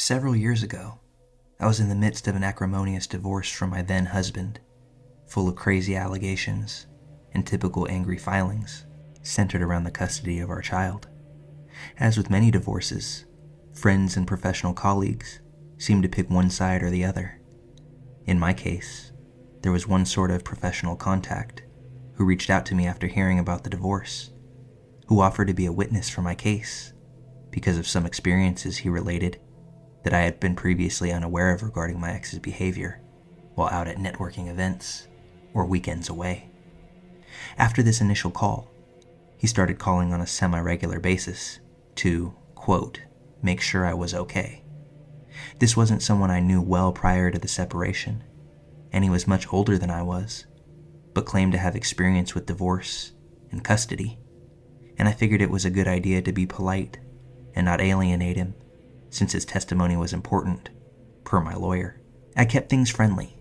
Several years ago, I was in the midst of an acrimonious divorce from my then husband, full of crazy allegations and typical angry filings centered around the custody of our child. As with many divorces, friends and professional colleagues seemed to pick one side or the other. In my case, there was one sort of professional contact who reached out to me after hearing about the divorce, who offered to be a witness for my case because of some experiences he related that I had been previously unaware of regarding my ex's behavior while out at networking events or weekends away. After this initial call, he started calling on a semi-regular basis to, quote, make sure I was okay. This wasn't someone I knew well prior to the separation, and he was much older than I was, but claimed to have experience with divorce and custody, and I figured it was a good idea to be polite and not alienate him, since his testimony was important, per my lawyer. I kept things friendly,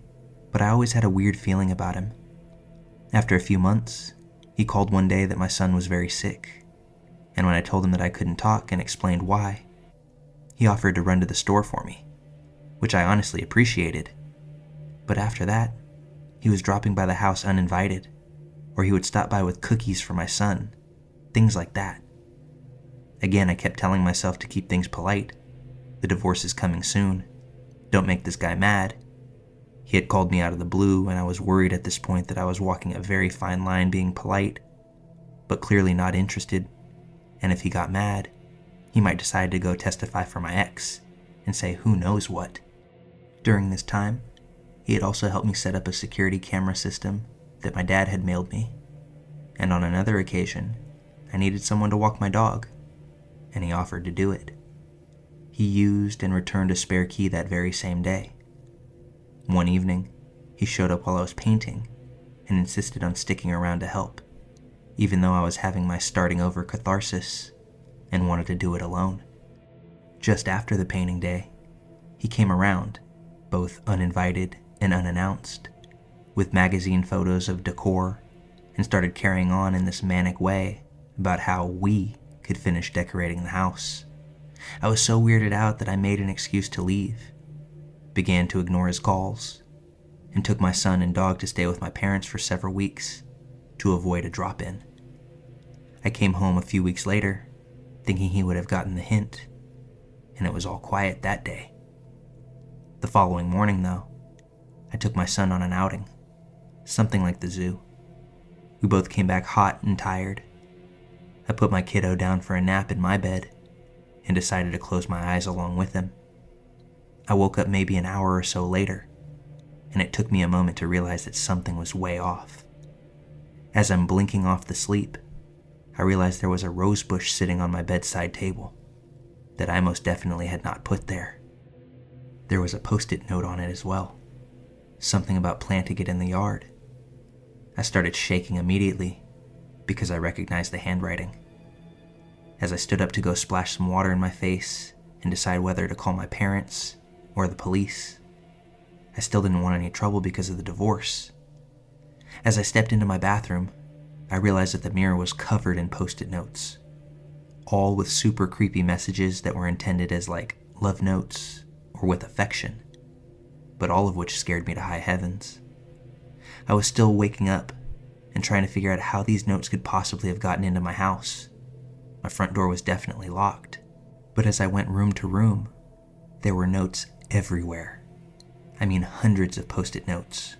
but I always had a weird feeling about him. After a few months, he called one day that my son was very sick, and when I told him that I couldn't talk and explained why, he offered to run to the store for me, which I honestly appreciated. But after that, he was dropping by the house uninvited, or he would stop by with cookies for my son, things like that. Again, I kept telling myself to keep things polite. The divorce is coming soon. Don't make this guy mad. He had called me out of the blue, and I was worried at this point that I was walking a very fine line being polite, but clearly not interested, and if he got mad, he might decide to go testify for my ex and say who knows what. During this time, he had also helped me set up a security camera system that my dad had mailed me, and on another occasion, I needed someone to walk my dog, and he offered to do it. He used and returned a spare key that very same day. One evening, he showed up while I was painting and insisted on sticking around to help, even though I was having my starting over catharsis and wanted to do it alone. Just after the painting day, he came around, both uninvited and unannounced, with magazine photos of decor, and started carrying on in this manic way about how we could finish decorating the house. I was so weirded out that I made an excuse to leave, began to ignore his calls, and took my son and dog to stay with my parents for several weeks to avoid a drop-in. I came home a few weeks later, thinking he would have gotten the hint, and it was all quiet that day. The following morning, though, I took my son on an outing, something like the zoo. We both came back hot and tired. I put my kiddo down for a nap in my bed and decided to close my eyes along with him. I woke up maybe an hour or so later, and it took me a moment to realize that something was way off. As I'm blinking off the sleep, I realized there was a rose bush sitting on my bedside table that I most definitely had not put there. There was a post-it note on it as well, something about planting it in the yard. I started shaking immediately because I recognized the handwriting. As I stood up to go splash some water in my face and decide whether to call my parents or the police, I still didn't want any trouble because of the divorce. As I stepped into my bathroom, I realized that the mirror was covered in post-it notes, all with super creepy messages that were intended as like love notes or with affection, but all of which scared me to high heavens. I was still waking up and trying to figure out how these notes could possibly have gotten into my house. My front door was definitely locked, but as I went room to room, there were notes everywhere. I mean hundreds of post-it notes,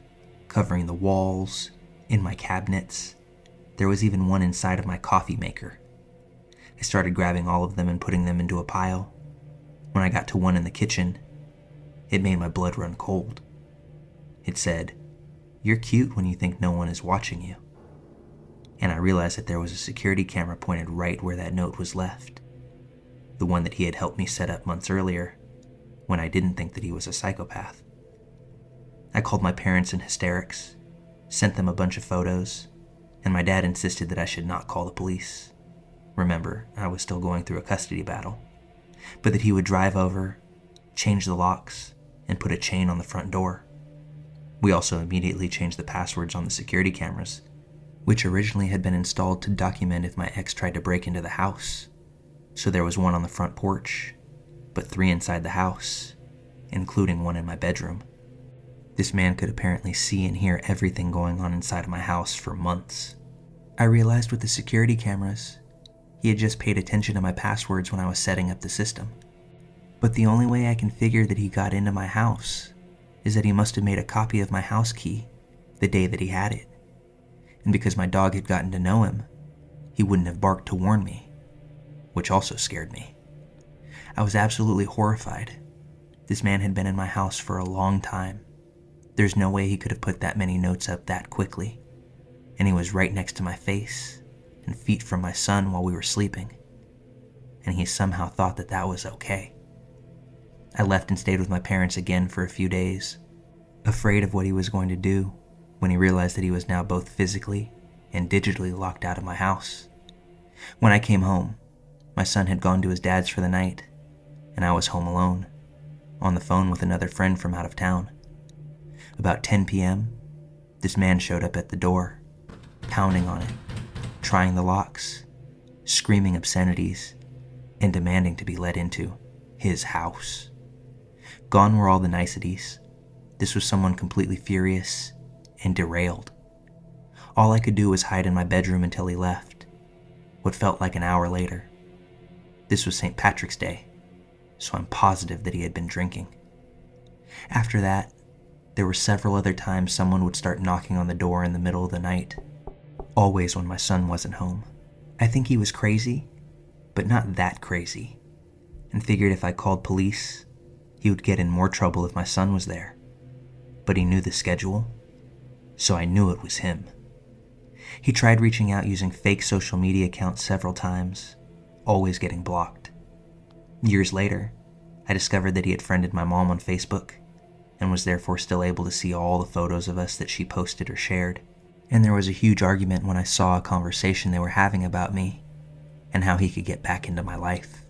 covering the walls, in my cabinets. There was even one inside of my coffee maker. I started grabbing all of them and putting them into a pile. When I got to one in the kitchen, it made my blood run cold. It said, "You're cute when you think no one is watching you." And I realized that there was a security camera pointed right where that note was left, the one that he had helped me set up months earlier, when I didn't think that he was a psychopath. I called my parents in hysterics, sent them a bunch of photos, and my dad insisted that I should not call the police. Remember, I was still going through a custody battle, but that he would drive over, change the locks, and put a chain on the front door. We also immediately changed the passwords on the security cameras, which originally had been installed to document if my ex tried to break into the house. So there was one on the front porch, but 3 inside the house, including one in my bedroom. This man could apparently see and hear everything going on inside of my house for months. I realized with the security cameras, he had just paid attention to my passwords when I was setting up the system. But the only way I can figure that he got into my house is that he must have made a copy of my house key the day that he had it. And because my dog had gotten to know him, he wouldn't have barked to warn me, which also scared me. I was absolutely horrified. This man had been in my house for a long time. There's no way he could have put that many notes up that quickly. And he was right next to my face and feet from my son while we were sleeping. And he somehow thought that that was okay. I left and stayed with my parents again for a few days, afraid of what he was going to do when he realized that he was now both physically and digitally locked out of my house. When I came home, my son had gone to his dad's for the night, and I was home alone, on the phone with another friend from out of town. About 10 p.m., this man showed up at the door, pounding on it, trying the locks, screaming obscenities, and demanding to be let into his house. Gone were all the niceties. This was someone completely furious and derailed. All I could do was hide in my bedroom until he left, what felt like an hour later. This was St. Patrick's Day, so I'm positive that he had been drinking. After that, there were several other times someone would start knocking on the door in the middle of the night, always when my son wasn't home. I think he was crazy, but not that crazy, and figured if I called police, he would get in more trouble if my son was there. But he knew the schedule, so I knew it was him. He tried reaching out using fake social media accounts several times, always getting blocked. Years later, I discovered that he had friended my mom on Facebook and was therefore still able to see all the photos of us that she posted or shared. And there was a huge argument when I saw a conversation they were having about me and how he could get back into my life.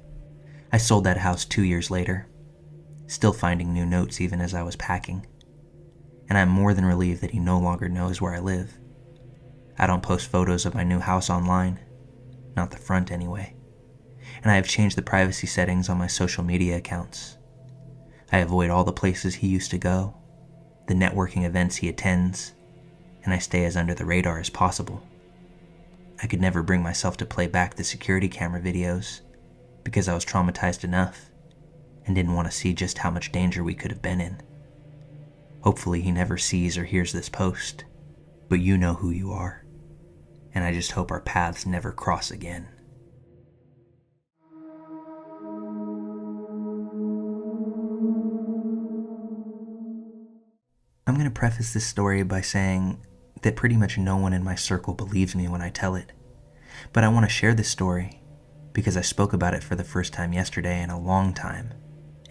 I sold that house 2 years later, still finding new notes even as I was packing. And I'm more than relieved that he no longer knows where I live. I don't post photos of my new house online, not the front anyway. And I have changed the privacy settings on my social media accounts. I avoid all the places he used to go, the networking events he attends, and I stay as under the radar as possible. I could never bring myself to play back the security camera videos because I was traumatized enough and didn't want to see just how much danger we could have been in. Hopefully he never sees or hears this post, but you know who you are, and I just hope our paths never cross again. I'm going to preface this story by saying that pretty much no one in my circle believes me when I tell it, but I want to share this story because I spoke about it for the first time yesterday in a long time,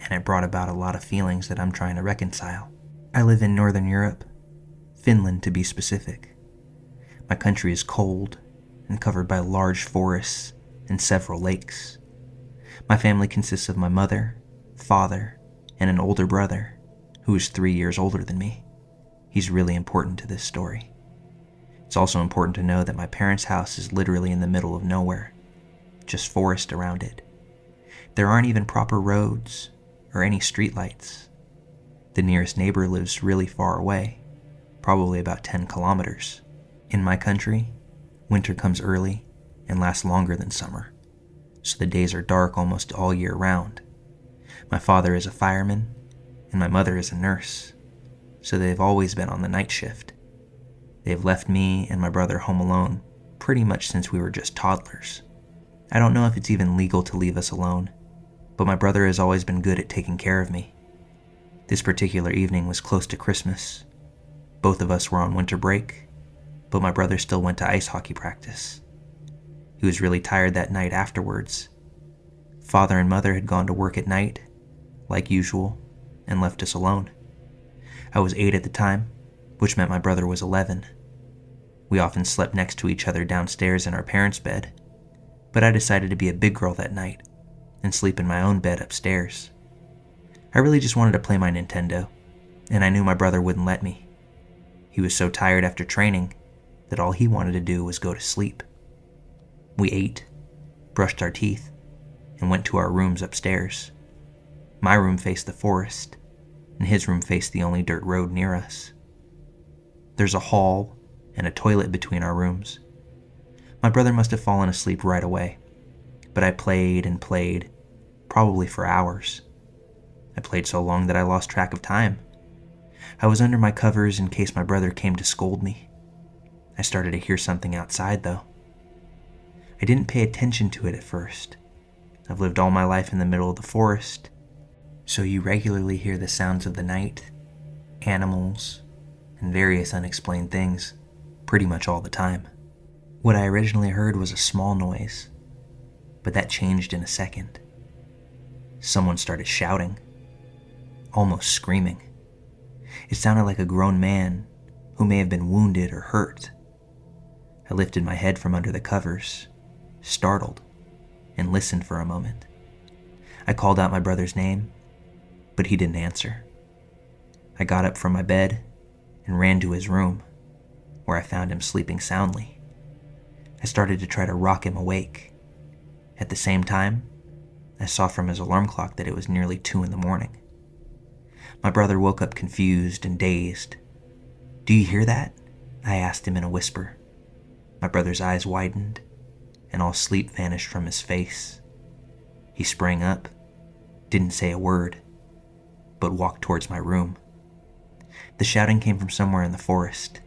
and it brought about a lot of feelings that I'm trying to reconcile. I live in Northern Europe, Finland to be specific. My country is cold and covered by large forests and several lakes. My family consists of my mother, father, and an older brother who is 3 years older than me. He's really important to this story. It's also important to know that my parents' house is literally in the middle of nowhere, just forest around it. There aren't even proper roads or any streetlights. The nearest neighbor lives really far away, probably about 10 kilometers. In my country, winter comes early and lasts longer than summer, so the days are dark almost all year round. My father is a fireman, and my mother is a nurse, so they've always been on the night shift. They've left me and my brother home alone pretty much since we were just toddlers. I don't know if it's even legal to leave us alone, but my brother has always been good at taking care of me. This particular evening was close to Christmas. Both of us were on winter break, but my brother still went to ice hockey practice. He was really tired that night afterwards. Father and mother had gone to work at night, like usual, and left us alone. I was 8 at the time, which meant my brother was 11. We often slept next to each other downstairs in our parents' bed, but I decided to be a big girl that night and sleep in my own bed upstairs. I really just wanted to play my Nintendo, and I knew my brother wouldn't let me. He was so tired after training that all he wanted to do was go to sleep. We ate, brushed our teeth, and went to our rooms upstairs. My room faced the forest, and his room faced the only dirt road near us. There's a hall and a toilet between our rooms. My brother must have fallen asleep right away, but I played and played, probably for hours. I played so long that I lost track of time. I was under my covers in case my brother came to scold me. I started to hear something outside, though. I didn't pay attention to it at first. I've lived all my life in the middle of the forest, so you regularly hear the sounds of the night, animals, and various unexplained things pretty much all the time. What I originally heard was a small noise, but that changed in a second. Someone started shouting, almost screaming. It sounded like a grown man who may have been wounded or hurt. I lifted my head from under the covers, startled, and listened for a moment. I called out my brother's name, but he didn't answer. I got up from my bed and ran to his room, where I found him sleeping soundly. I started to try to rock him awake. At the same time, I saw from his alarm clock that it was nearly 2 a.m. My brother woke up confused and dazed. "Do you hear that?" I asked him in a whisper. My brother's eyes widened, and all sleep vanished from his face. He sprang up, didn't say a word, but walked towards my room. The shouting came from somewhere in the forest.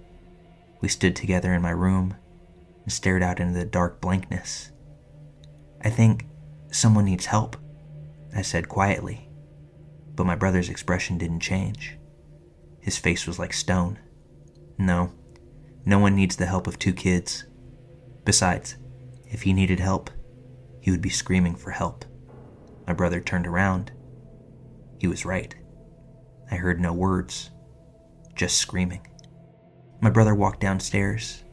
We stood together in my room and stared out into the dark blankness. "I think someone needs help," I said quietly, but my brother's expression didn't change. His face was like stone. No one needs the help of 2 kids. Besides, if he needed help, he would be screaming for help. My brother turned around. He was right. I heard no words, just screaming. My brother walked downstairs,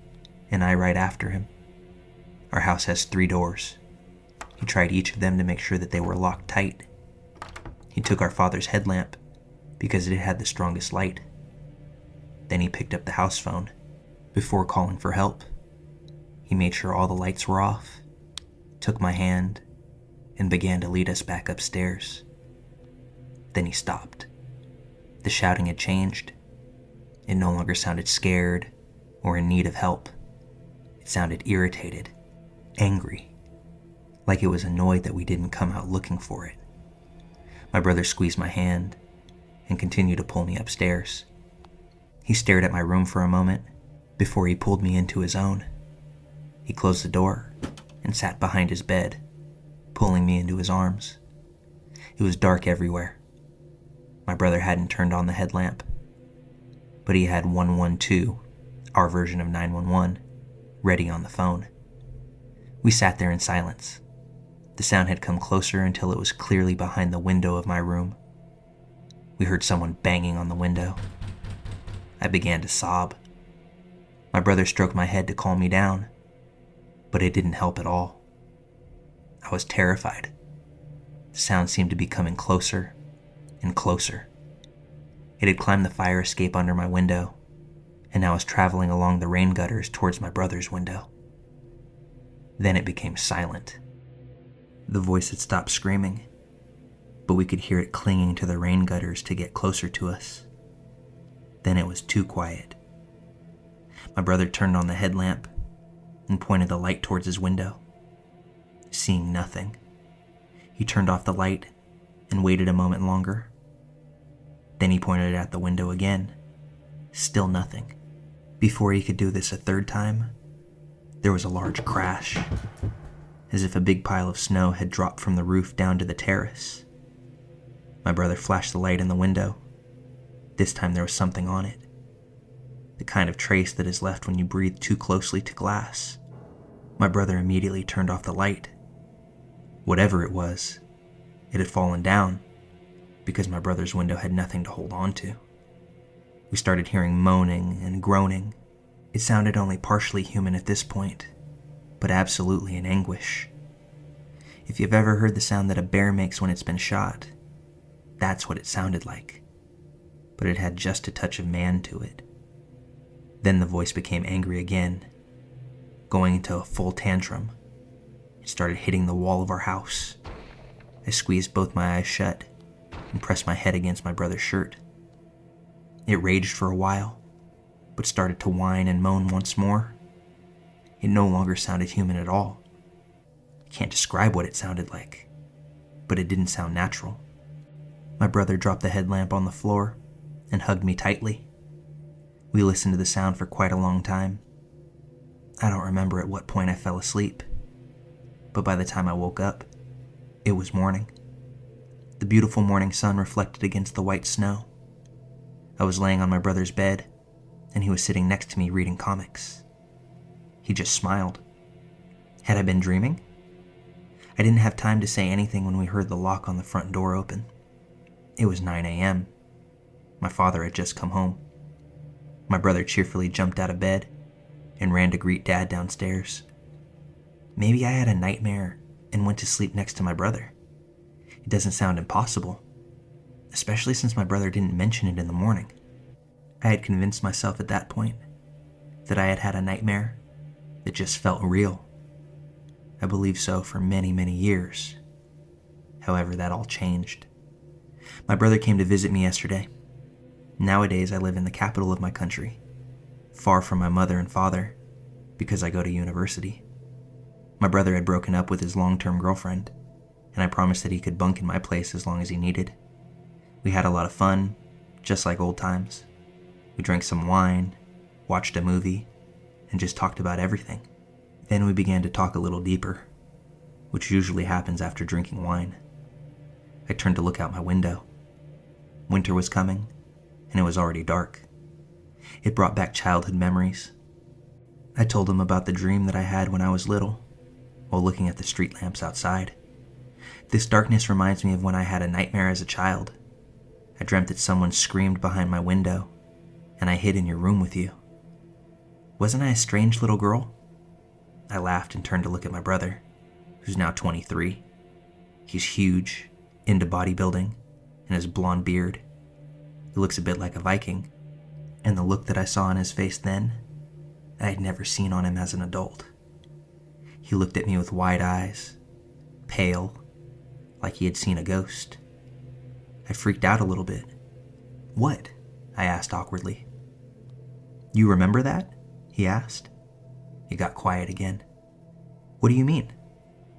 and I right after him. Our house has 3 doors. He tried each of them to make sure that they were locked tight. He took our father's headlamp because it had the strongest light. Then he picked up the house phone. Before calling for help, he made sure all the lights were off, took my hand, and began to lead us back upstairs. Then he stopped. The shouting had changed. It no longer sounded scared or in need of help. It sounded irritated, angry, like it was annoyed that we didn't come out looking for it. My brother squeezed my hand and continued to pull me upstairs. He stared at my room for a moment before he pulled me into his own. He closed the door and sat behind his bed, pulling me into his arms. It was dark everywhere. My brother hadn't turned on the headlamp, but he had 112, our version of 911, ready on the phone. We sat there in silence. The sound had come closer until it was clearly behind the window of my room. We heard someone banging on the window. I began to sob. My brother stroked my head to calm me down, but it didn't help at all. I was terrified. The sound seemed to be coming closer and closer. It had climbed the fire escape under my window, and now was traveling along the rain gutters towards my brother's window. Then it became silent. The voice had stopped screaming, but we could hear it clinging to the rain gutters to get closer to us. Then it was too quiet. My brother turned on the headlamp and pointed the light towards his window. Seeing nothing, he turned off the light and waited a moment longer. Then he pointed it at the window again. Still nothing. Before he could do this a third time, there was a large crash, as if a big pile of snow had dropped from the roof down to the terrace. My brother flashed the light in the window. This time there was something on it. The kind of trace that is left when you breathe too closely to glass. My brother immediately turned off the light. Whatever it was, it had fallen down, because my brother's window had nothing to hold on to. We started hearing moaning and groaning. It sounded only partially human at this point, but absolutely in anguish. If you've ever heard the sound that a bear makes when it's been shot, that's what it sounded like. But it had just a touch of man to it. Then the voice became angry again, going into a full tantrum. It started hitting the wall of our house. I squeezed both my eyes shut and pressed my head against my brother's shirt. It raged for a while, but started to whine and moan once more. It no longer sounded human at all. I can't describe what it sounded like, but it didn't sound natural. My brother dropped the headlamp on the floor and hugged me tightly. We listened to the sound for quite a long time. I don't remember at what point I fell asleep, but by the time I woke up, it was morning. The beautiful morning sun reflected against the white snow. I was laying on my brother's bed, and he was sitting next to me reading comics. He just smiled. Had I been dreaming? I didn't have time to say anything when we heard the lock on the front door open. It was 9 a.m. My father had just come home. My brother cheerfully jumped out of bed and ran to greet Dad downstairs. Maybe I had a nightmare and went to sleep next to my brother. It doesn't sound impossible, especially since my brother didn't mention it in the morning. I had convinced myself at that point that I had had a nightmare that just felt real. I believed so for many, many years. However, that all changed. My brother came to visit me yesterday. Nowadays, I live in the capital of my country, far from my mother and father, because I go to university. My brother had broken up with his long-term girlfriend, and I promised that he could bunk in my place as long as he needed. We had a lot of fun, just like old times. We drank some wine, watched a movie, and just talked about everything. Then we began to talk a little deeper, which usually happens after drinking wine. I turned to look out my window. Winter was coming, and it was already dark. It brought back childhood memories. I told him about the dream that I had when I was little, while looking at the street lamps outside. This darkness reminds me of when I had a nightmare as a child. I dreamt that someone screamed behind my window, and I hid in your room with you. Wasn't I a strange little girl? I laughed and turned to look at my brother, who's now 23. He's huge, into bodybuilding, and his blonde beard. He looks a bit like a Viking, and the look that I saw on his face then, I had never seen on him as an adult. He looked at me with wide eyes, pale, like he had seen a ghost. I freaked out a little bit. "What?" I asked awkwardly. "You remember that?" he asked. He got quiet again. "What do you mean?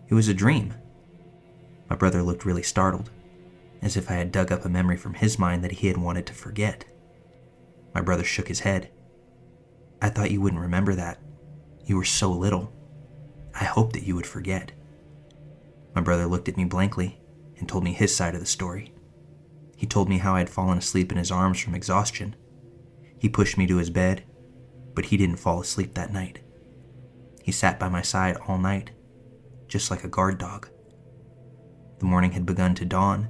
It was a dream." My brother looked really startled, as if I had dug up a memory from his mind that he had wanted to forget. My brother shook his head. "I thought you wouldn't remember that. You were so little. I hoped that you would forget." My brother looked at me blankly and told me his side of the story. He told me how I had fallen asleep in his arms from exhaustion. He pushed me to his bed, but he didn't fall asleep that night. He sat by my side all night, just like a guard dog. The morning had begun to dawn.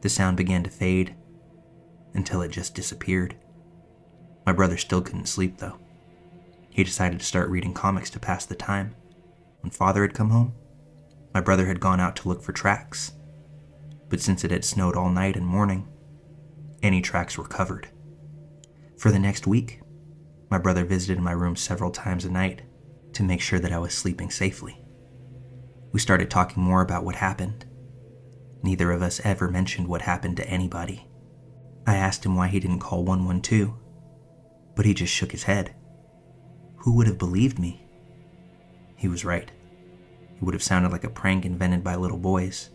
The sound began to fade, until it just disappeared. My brother still couldn't sleep, though. He decided to start reading comics to pass the time. When Father had come home, my brother had gone out to look for tracks. But since it had snowed all night and morning, any tracks were covered. For the next week, my brother visited my room several times a night to make sure that I was sleeping safely. We started talking more about what happened. Neither of us ever mentioned what happened to anybody. I asked him why he didn't call 112, but he just shook his head. Who would have believed me? He was right. It would have sounded like a prank invented by little boys.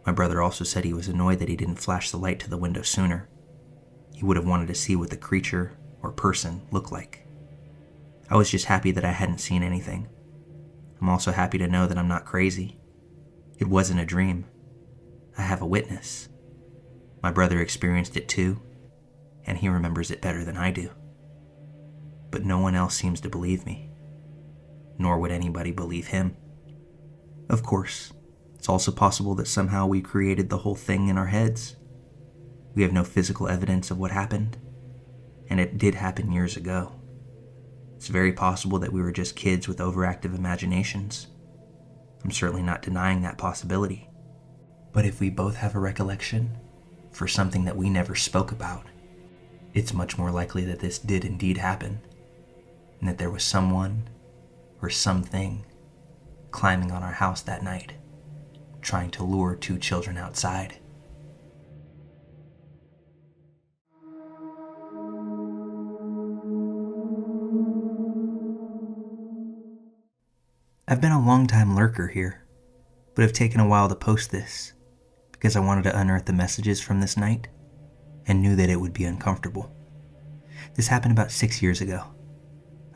My brother also said he was annoyed that he didn't flash the light to the window sooner. He would have wanted to see what the creature or person looked like. I was just happy that I hadn't seen anything. I'm also happy to know that I'm not crazy. It wasn't a dream. I have a witness. My brother experienced it too, and he remembers it better than I do. But no one else seems to believe me, nor would anybody believe him. Of course, it's also possible that somehow we created the whole thing in our heads. We have no physical evidence of what happened, and it did happen years ago. It's very possible that we were just kids with overactive imaginations. I'm certainly not denying that possibility. But if we both have a recollection for something that we never spoke about, it's much more likely that this did indeed happen, and that there was someone or something climbing on our house that night, trying to lure two children outside. I've been a long-time lurker here, but have taken a while to post this because I wanted to unearth the messages from this night and knew that it would be uncomfortable. This happened about 6 years ago.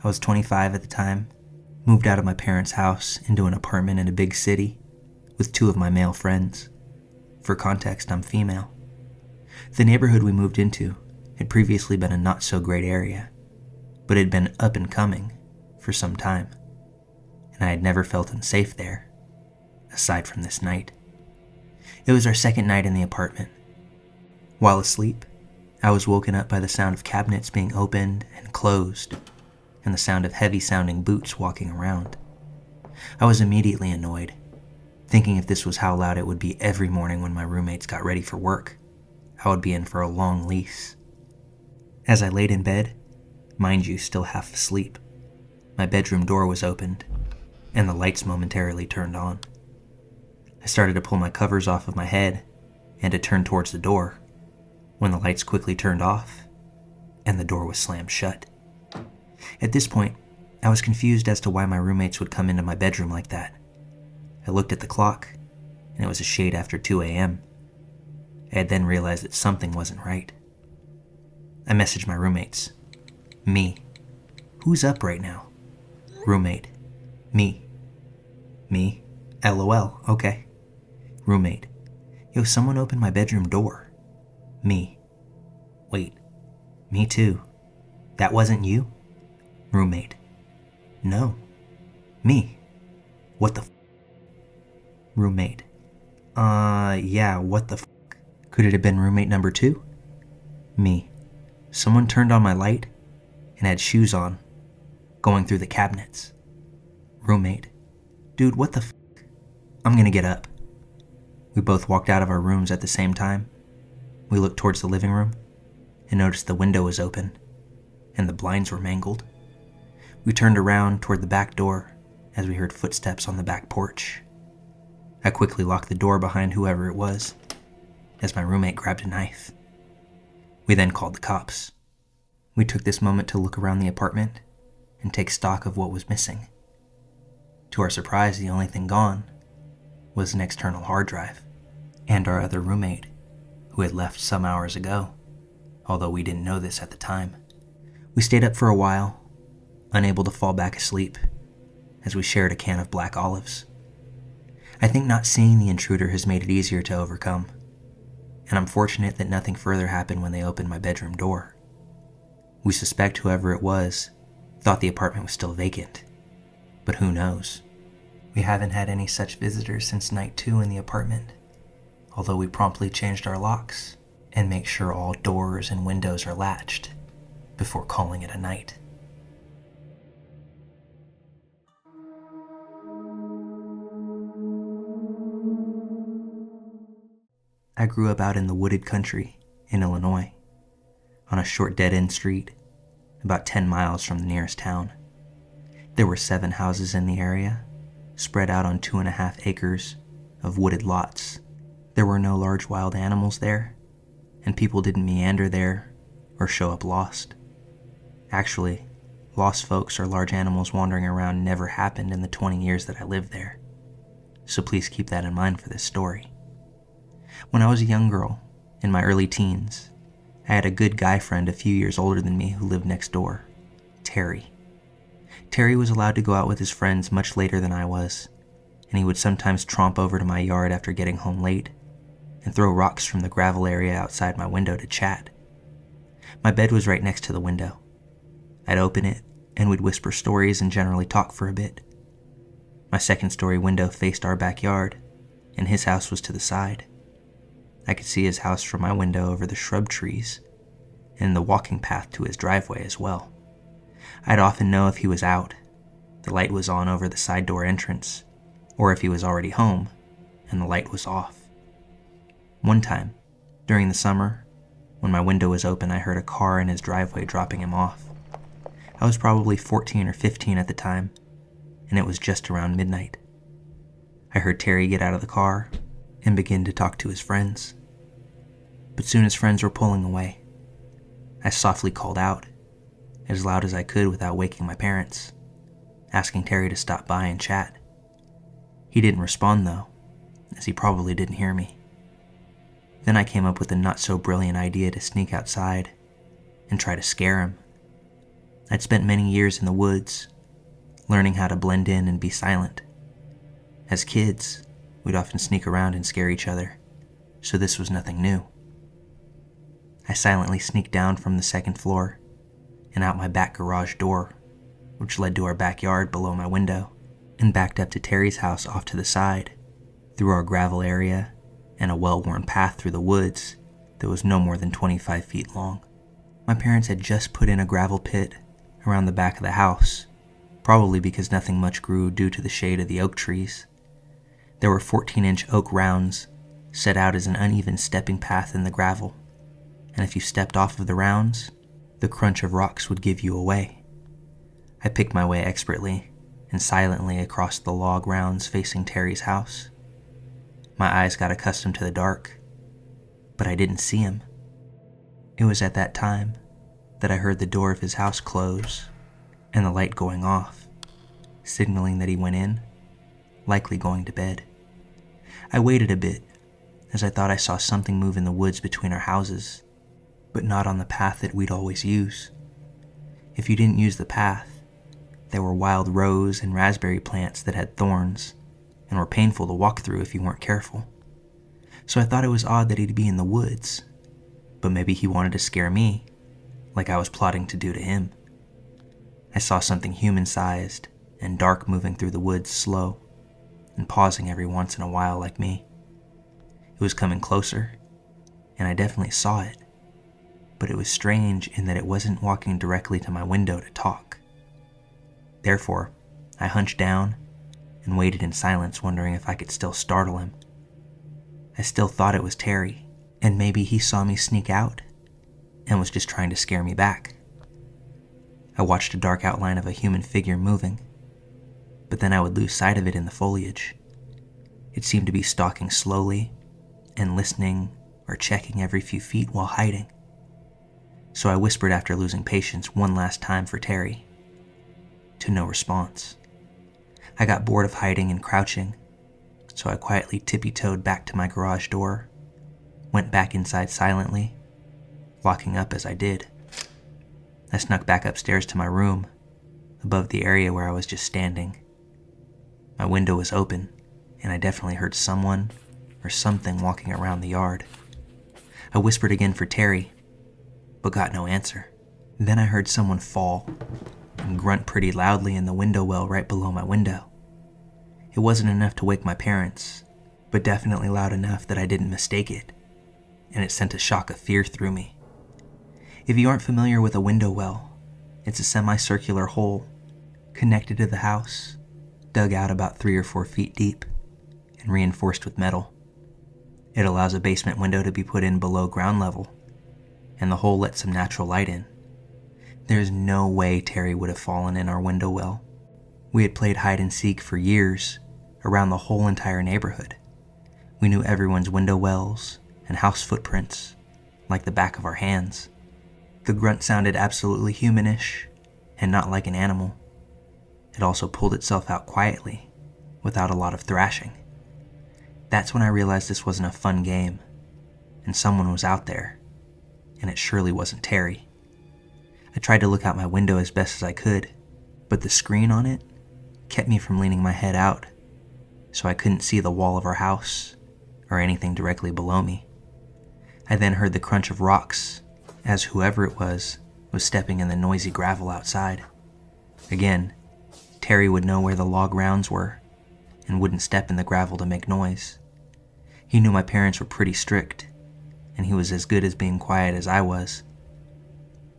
I was 25 at the time, moved out of my parents' house into an apartment in a big city with 2 of my male friends. For context, I'm female. The neighborhood we moved into had previously been a not-so-great area, but had been up and coming for some time, and I had never felt unsafe there, aside from this night. It was our second night in the apartment. While asleep, I was woken up by the sound of cabinets being opened and closed, and the sound of heavy-sounding boots walking around. I was immediately annoyed, thinking if this was how loud it would be every morning when my roommates got ready for work, I would be in for a long lease. As I laid in bed, mind you, still half asleep, my bedroom door was opened, and the lights momentarily turned on. I started to pull my covers off of my head and to turn towards the door, when the lights quickly turned off, and the door was slammed shut. At this point, I was confused as to why my roommates would come into my bedroom like that. I looked at the clock, and it was a shade after 2 a.m. I had then realized that something wasn't right. I messaged my roommates. Me. Who's up right now? Roommate. Me. Me. LOL. Okay. Roommate. Yo, someone opened my bedroom door. Me. Wait. Me too. That wasn't you? Roommate. No. Me. What the f? Roommate. Yeah, what the f? Could it have been roommate number 2? Me. Someone turned on my light and had shoes on, going through the cabinets. Roommate. Dude, what the f? I'm gonna get up. We both walked out of our rooms at the same time. We looked towards the living room and noticed the window was open and the blinds were mangled. We turned around toward the back door as we heard footsteps on the back porch. I quickly locked the door behind whoever it was as my roommate grabbed a knife. We then called the cops. We took this moment to look around the apartment and take stock of what was missing. To our surprise, the only thing gone was an external hard drive and our other roommate, who had left some hours ago, although we didn't know this at the time. We stayed up for a while, unable to fall back asleep, as we shared a can of black olives. I think not seeing the intruder has made it easier to overcome, and I'm fortunate that nothing further happened when they opened my bedroom door. We suspect whoever it was thought the apartment was still vacant, but who knows? We haven't had any such visitors since night 2 in the apartment, although we promptly changed our locks and make sure all doors and windows are latched before calling it a night. I grew up out in the wooded country in Illinois, on a short dead-end street, about 10 miles from the nearest town. There were 7 houses in the area, spread out on 2.5 acres of wooded lots. There were no large wild animals there, and people didn't meander there or show up lost. Actually, lost folks or large animals wandering around never happened in the 20 years that I lived there, so please keep that in mind for this story. When I was a young girl, in my early teens, I had a good guy friend a few years older than me who lived next door, Terry. Terry was allowed to go out with his friends much later than I was, and he would sometimes tromp over to my yard after getting home late and throw rocks from the gravel area outside my window to chat. My bed was right next to the window. I'd open it, and we'd whisper stories and generally talk for a bit. My second-story window faced our backyard, and his house was to the side. I could see his house from my window over the shrub trees and the walking path to his driveway as well. I'd often know if he was out, the light was on over the side door entrance, or if he was already home and the light was off. One time, during the summer, when my window was open, I heard a car in his driveway dropping him off. I was probably 14 or 15 at the time, and it was just around midnight. I heard Terry get out of the car and begin to talk to his friends. But soon his friends were pulling away. I softly called out, as loud as I could without waking my parents, asking Terry to stop by and chat. He didn't respond though, as he probably didn't hear me. Then I came up with a not-so-brilliant idea to sneak outside and try to scare him. I'd spent many years in the woods, learning how to blend in and be silent. As kids, we'd often sneak around and scare each other, so this was nothing new. I silently sneaked down from the second floor and out my back garage door, which led to our backyard below my window, and backed up to Terry's house off to the side, through our gravel area and a well-worn path through the woods that was no more than 25 feet long. My parents had just put in a gravel pit around the back of the house, probably because nothing much grew due to the shade of the oak trees. There were 14-inch oak rounds set out as an uneven stepping path in the gravel, and if you stepped off of the rounds, the crunch of rocks would give you away. I picked my way expertly and silently across the log rounds facing Terry's house. My eyes got accustomed to the dark, but I didn't see him. It was at that time that I heard the door of his house close and the light going off, signaling that he went in, likely going to bed. I waited a bit, as I thought I saw something move in the woods between our houses, but not on the path that we'd always use. If you didn't use the path, there were wild rose and raspberry plants that had thorns and were painful to walk through if you weren't careful. So I thought it was odd that he'd be in the woods, but maybe he wanted to scare me, like I was plotting to do to him. I saw something human-sized and dark moving through the woods slow and pausing every once in a while like me. It was coming closer, and I definitely saw it, but it was strange in that it wasn't walking directly to my window to talk. Therefore, I hunched down and waited in silence, wondering if I could still startle him. I still thought it was Terry, and maybe he saw me sneak out and was just trying to scare me back. I watched a dark outline of a human figure moving, but then I would lose sight of it in the foliage. It seemed to be stalking slowly and listening or checking every few feet while hiding. So I whispered after losing patience one last time for Terry. To no response. I got bored of hiding and crouching, so I quietly tippy-toed back to my garage door, went back inside silently, locking up as I did. I snuck back upstairs to my room, above the area where I was just standing. My window was open, and I definitely heard someone or something walking around the yard. I whispered again for Terry, but got no answer. Then I heard someone fall and grunt pretty loudly in the window well right below my window. It wasn't enough to wake my parents, but definitely loud enough that I didn't mistake it, and it sent a shock of fear through me. If you aren't familiar with a window well, it's a semicircular hole connected to the house, dug out about 3 or 4 feet deep, and reinforced with metal. It allows a basement window to be put in below ground level, and the hole lets some natural light in. There's no way Terry would have fallen in our window well. We had played hide and seek for years around the whole entire neighborhood. We knew everyone's window wells and house footprints like the back of our hands. The grunt sounded absolutely humanish and not like an animal. It also pulled itself out quietly, without a lot of thrashing. That's when I realized this wasn't a fun game, and someone was out there, and it surely wasn't Terry. I tried to look out my window as best as I could, but the screen on it kept me from leaning my head out, so I couldn't see the wall of our house or anything directly below me. I then heard the crunch of rocks as whoever it was stepping in the noisy gravel outside. Again, Terry would know where the log rounds were and wouldn't step in the gravel to make noise. He knew my parents were pretty strict, and he was as good as being quiet as I was.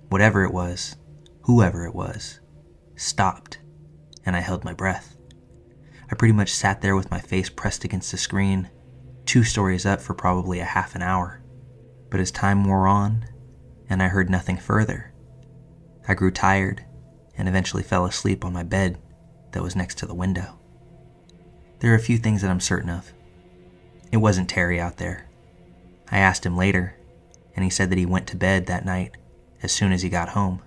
Whatever it was, whoever it was, stopped, and I held my breath. I pretty much sat there with my face pressed against the screen, 2 stories up for probably a half an hour. But as time wore on, and I heard nothing further, I grew tired and eventually fell asleep on my bed that was next to the window. There are a few things that I'm certain of. It wasn't Terry out there. I asked him later, and he said that he went to bed that night as soon as he got home.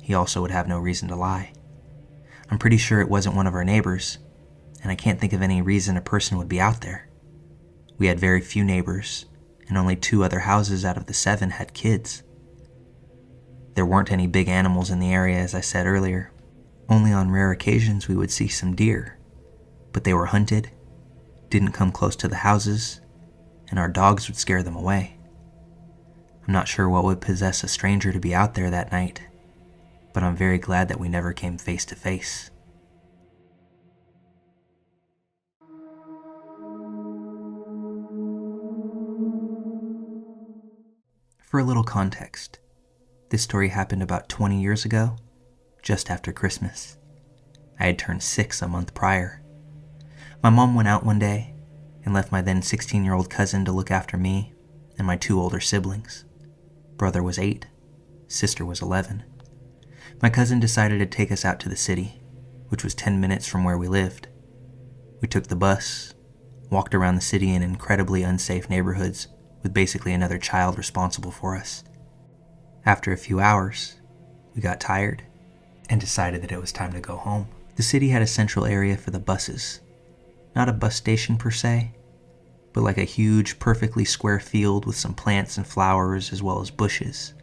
He also would have no reason to lie. I'm pretty sure it wasn't one of our neighbors, and I can't think of any reason a person would be out there. We had very few neighbors, and only 2 other houses out of the 7 had kids. There weren't any big animals in the area, as I said earlier. Only on rare occasions we would see some deer, but they were hunted, didn't come close to the houses, and our dogs would scare them away. I'm not sure what would possess a stranger to be out there that night, but I'm very glad that we never came face to face. For a little context, this story happened about 20 years ago, just after Christmas. I had turned 6 a month prior. My mom went out one day and left my then 16-year-old cousin to look after me and my 2 older siblings. Brother was 8, sister was 11. My cousin decided to take us out to the city, which was 10 minutes from where we lived. We took the bus, walked around the city in incredibly unsafe neighborhoods with basically another child responsible for us. After a few hours, we got tired and decided that it was time to go home. The city had a central area for the buses. Not a bus station per se, but like a huge, perfectly square field with some plants and flowers as well as bushes.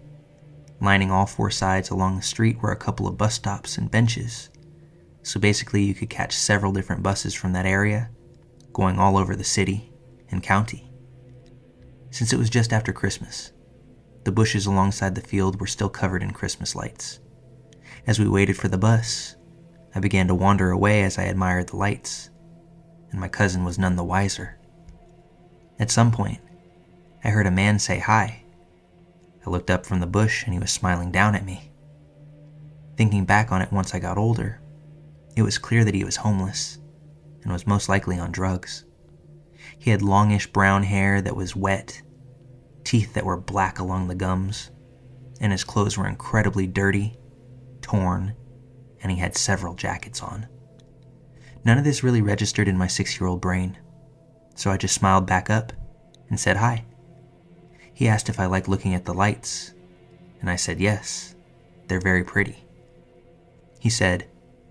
Lining all 4 sides along the street were a couple of bus stops and benches. So basically you could catch several different buses from that area, going all over the city and county. Since it was just after Christmas, the bushes alongside the field were still covered in Christmas lights. As we waited for the bus, I began to wander away as I admired the lights, and my cousin was none the wiser. At some point, I heard a man say hi. I looked up from the bush and he was smiling down at me. Thinking back on it once I got older, it was clear that he was homeless and was most likely on drugs. He had longish brown hair that was wet, teeth that were black along the gums, and his clothes were incredibly dirty, torn, and he had several jackets on. None of this really registered in my 6-year-old brain, so I just smiled back up and said hi. He asked if I liked looking at the lights, and I said yes, they're very pretty. He said,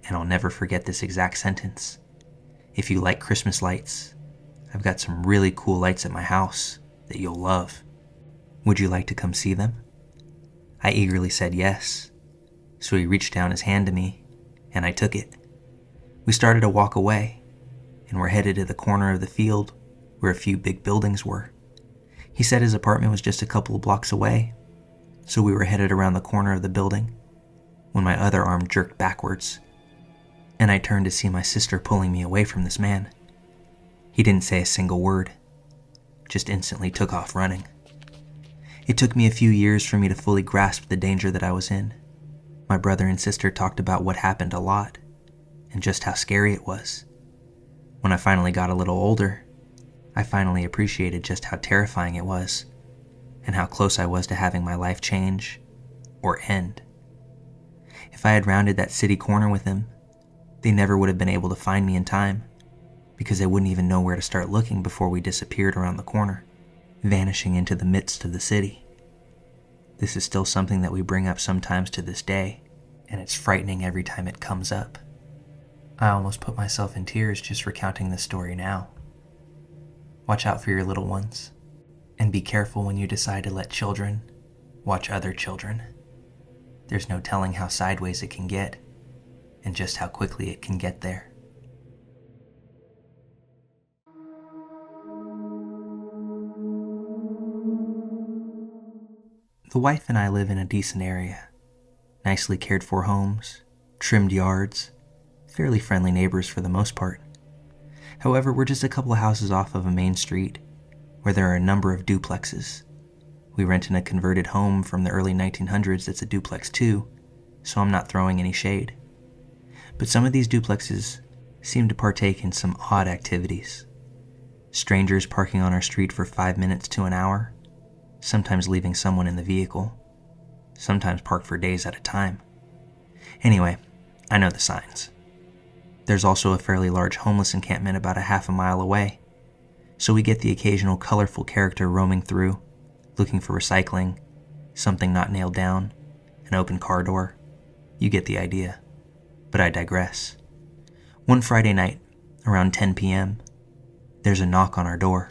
and I'll never forget this exact sentence, "If you like Christmas lights, I've got some really cool lights at my house that you'll love. Would you like to come see them?" I eagerly said yes, so he reached down his hand to me, and I took it. We started to walk away, and were headed to the corner of the field where a few big buildings were. He said his apartment was just a couple of blocks away, so we were headed around the corner of the building when my other arm jerked backwards, and I turned to see my sister pulling me away from this man. He didn't say a single word, just instantly took off running. It took me a few years for me to fully grasp the danger that I was in. My brother and sister talked about what happened a lot, and just how scary it was. When I finally got a little older, I finally appreciated just how terrifying it was, and how close I was to having my life change, or end. If I had rounded that city corner with him, they never would have been able to find me in time, because they wouldn't even know where to start looking before we disappeared around the corner, vanishing into the midst of the city. This is still something that we bring up sometimes to this day, and it's frightening every time it comes up. I almost put myself in tears just recounting this story now. Watch out for your little ones, and be careful when you decide to let children watch other children. There's no telling how sideways it can get, and just how quickly it can get there. The wife and I live in a decent area. Nicely cared for homes, trimmed yards, fairly friendly neighbors for the most part. However, we're just a couple of houses off of a main street where there are a number of duplexes. We rent in a converted home from the early 1900s that's a duplex too, so I'm not throwing any shade. But some of these duplexes seem to partake in some odd activities. Strangers parking on our street for 5 minutes to an hour, sometimes leaving someone in the vehicle, sometimes parked for days at a time. Anyway, I know the signs. There's also a fairly large homeless encampment about a half a mile away, so we get the occasional colorful character roaming through, looking for recycling, something not nailed down, an open car door. You get the idea, but I digress. One Friday night, Around 10 p.m., there's a knock on our door.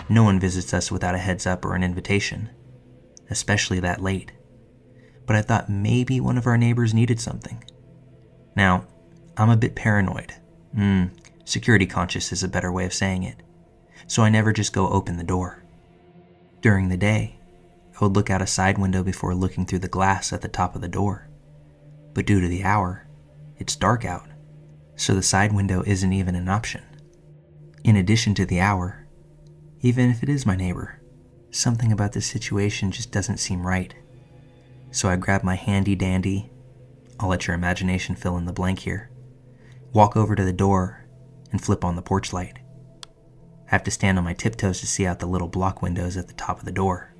No one visits us without a heads up or an invitation, especially that late. But I thought maybe one of our neighbors needed something. Now, I'm a bit paranoid. Security conscious is a better way of saying it. So I never just go open the door. During the day, I would look out a side window before looking through the glass at the top of the door. But due to the hour, it's dark out, so the side window isn't even an option. In addition to the hour, even if it is my neighbor, something about this situation just doesn't seem right. So I grab my handy dandy, I'll let your imagination fill in the blank here, walk over to the door and flip on the porch light. I have to stand on my tiptoes to see out the little block windows at the top of the door.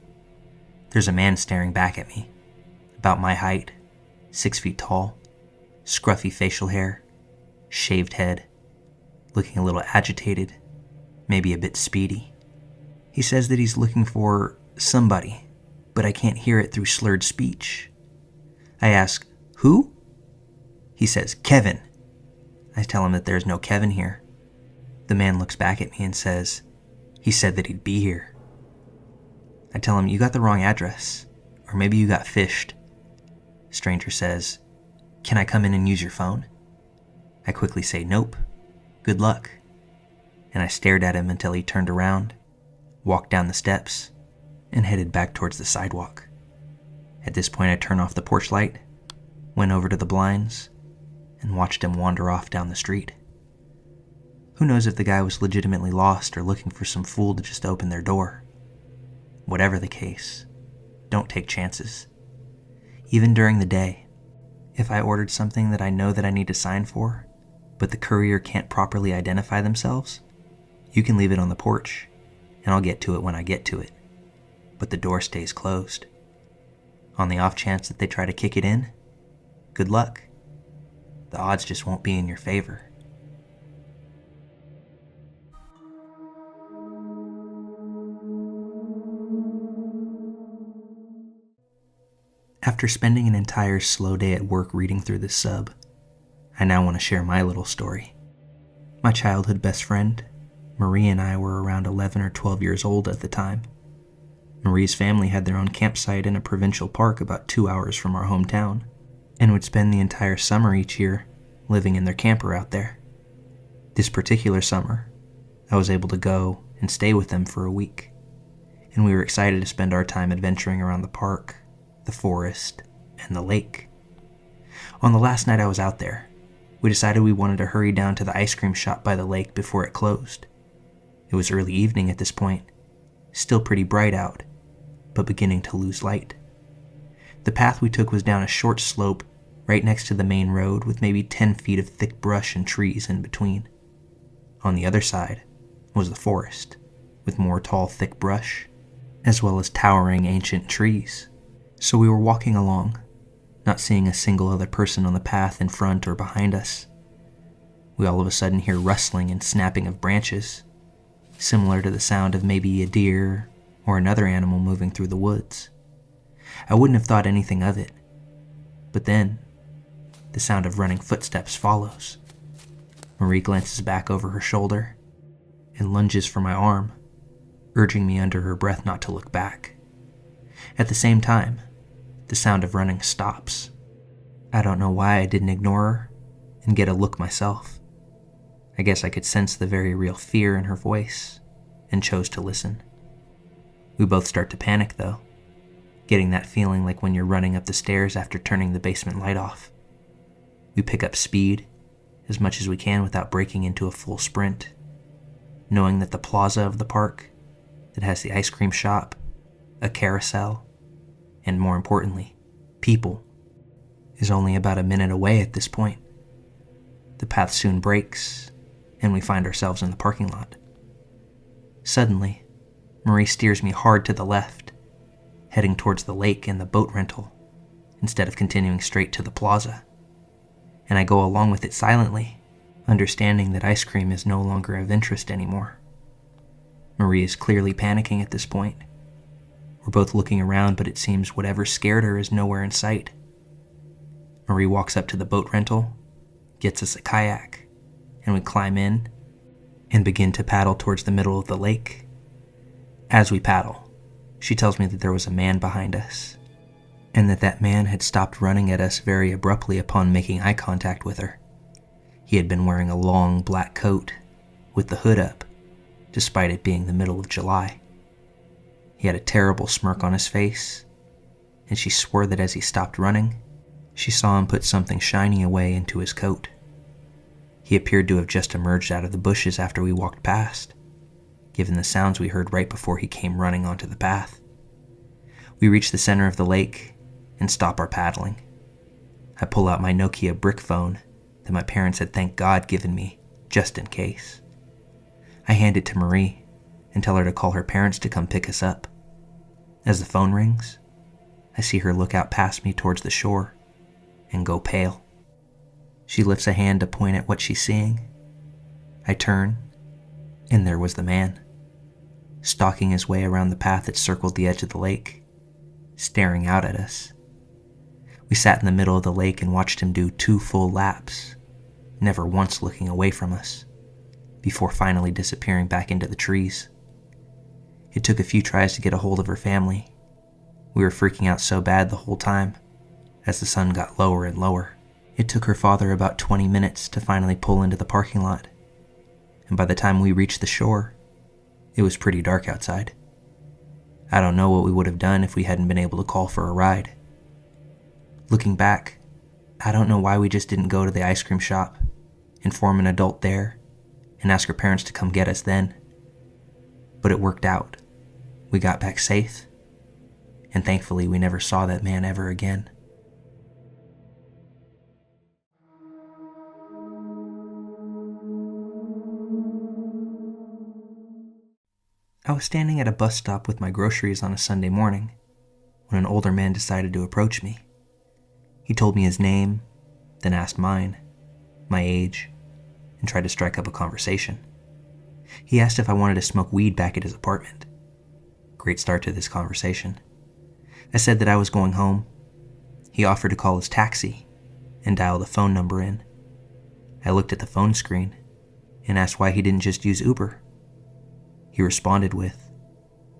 There's a man staring back at me, about my height, 6 feet tall, scruffy facial hair, shaved head, looking a little agitated, maybe a bit speedy. He says that he's looking for somebody, but I can't hear it through slurred speech. I ask, "Who?" He says, "Kevin." I tell him that there's no Kevin here. The man looks back at me and says, "He said that he'd be here." I tell him, "You got the wrong address, or maybe you got fished." Stranger says, "Can I come in and use your phone?" I quickly say, "Nope, good luck." And I stared at him until he turned around, walked down the steps, and headed back towards the sidewalk. At this point, I turned off the porch light, went over to the blinds, and watched him wander off down the street. Who knows if the guy was legitimately lost or looking for some fool to just open their door. Whatever the case, don't take chances. Even during the day, if I ordered something that I know that I need to sign for, but the courier can't properly identify themselves, you can leave it on the porch, and I'll get to it when I get to it. But the door stays closed. On the off chance that they try to kick it in, good luck. The odds just won't be in your favor. After spending an entire slow day at work reading through this sub, I now want to share my little story. My childhood best friend, Marie, and I were around 11 or 12 years old at the time. Marie's family had their own campsite in a provincial park about 2 hours from our hometown, and would spend the entire summer each year living in their camper out there. This particular summer, I was able to go and stay with them for a week, and we were excited to spend our time adventuring around the park, the forest, and the lake. On the last night I was out there, we decided we wanted to hurry down to the ice cream shop by the lake before it closed. It was early evening at this point, still pretty bright out, but beginning to lose light. The path we took was down a short slope right next to the main road with maybe 10 feet of thick brush and trees in between. On the other side was the forest, with more tall, thick brush, as well as towering ancient trees. So we were walking along, not seeing a single other person on the path in front or behind us. We all of a sudden hear rustling and snapping of branches, similar to the sound of maybe a deer or another animal moving through the woods. I wouldn't have thought anything of it, but then the sound of running footsteps follows. Marie glances back over her shoulder and lunges for my arm, urging me under her breath not to look back. At the same time, the sound of running stops. I don't know why I didn't ignore her and get a look myself. I guess I could sense the very real fear in her voice and chose to listen. We both start to panic though, getting that feeling like when you're running up the stairs after turning the basement light off. We pick up speed as much as we can without breaking into a full sprint, knowing that the plaza of the park that has the ice cream shop, a carousel, and more importantly, people, is only about a minute away at this point. The path soon breaks, and we find ourselves in the parking lot. Suddenly, Marie steers me hard to the left, heading towards the lake and the boat rental, instead of continuing straight to the plaza. And I go along with it silently, understanding that ice cream is no longer of interest anymore. Marie is clearly panicking at this point. We're both looking around, but it seems whatever scared her is nowhere in sight. Marie walks up to the boat rental, gets us a kayak, and we climb in and begin to paddle towards the middle of the lake. As we paddle, she tells me that there was a man behind us, and that man had stopped running at us very abruptly upon making eye contact with her. He had been wearing a long black coat with the hood up, despite it being the middle of July. He had a terrible smirk on his face, and she swore that as he stopped running, she saw him put something shiny away into his coat. He appeared to have just emerged out of the bushes after we walked past, given the sounds we heard right before he came running onto the path. We reach the center of the lake and stop our paddling. I pull out my Nokia brick phone that my parents had, thank God, given me just in case. I hand it to Marie and tell her to call her parents to come pick us up. As the phone rings, I see her look out past me towards the shore and go pale. She lifts a hand to point at what she's seeing. I turn, and there was the man, stalking his way around the path that circled the edge of the lake, staring out at us. We sat in the middle of the lake and watched him do 2 full laps, never once looking away from us, before finally disappearing back into the trees. It took a few tries to get a hold of her family. We were freaking out so bad the whole time, as the sun got lower and lower. It took her father about 20 minutes to finally pull into the parking lot, and by the time we reached the shore, it was pretty dark outside. I don't know what we would have done if we hadn't been able to call for a ride. Looking back, I don't know why we just didn't go to the ice cream shop, inform an adult there, and ask her parents to come get us then. But it worked out. We got back safe, and thankfully we never saw that man ever again. I was standing at a bus stop with my groceries on a Sunday morning when an older man decided to approach me. He told me his name, then asked mine, my age, and tried to strike up a conversation. He asked if I wanted to smoke weed back at his apartment. Great start to this conversation. I said that I was going home. He offered to call his taxi and dial the phone number in. I looked at the phone screen and asked why he didn't just use Uber. He responded with,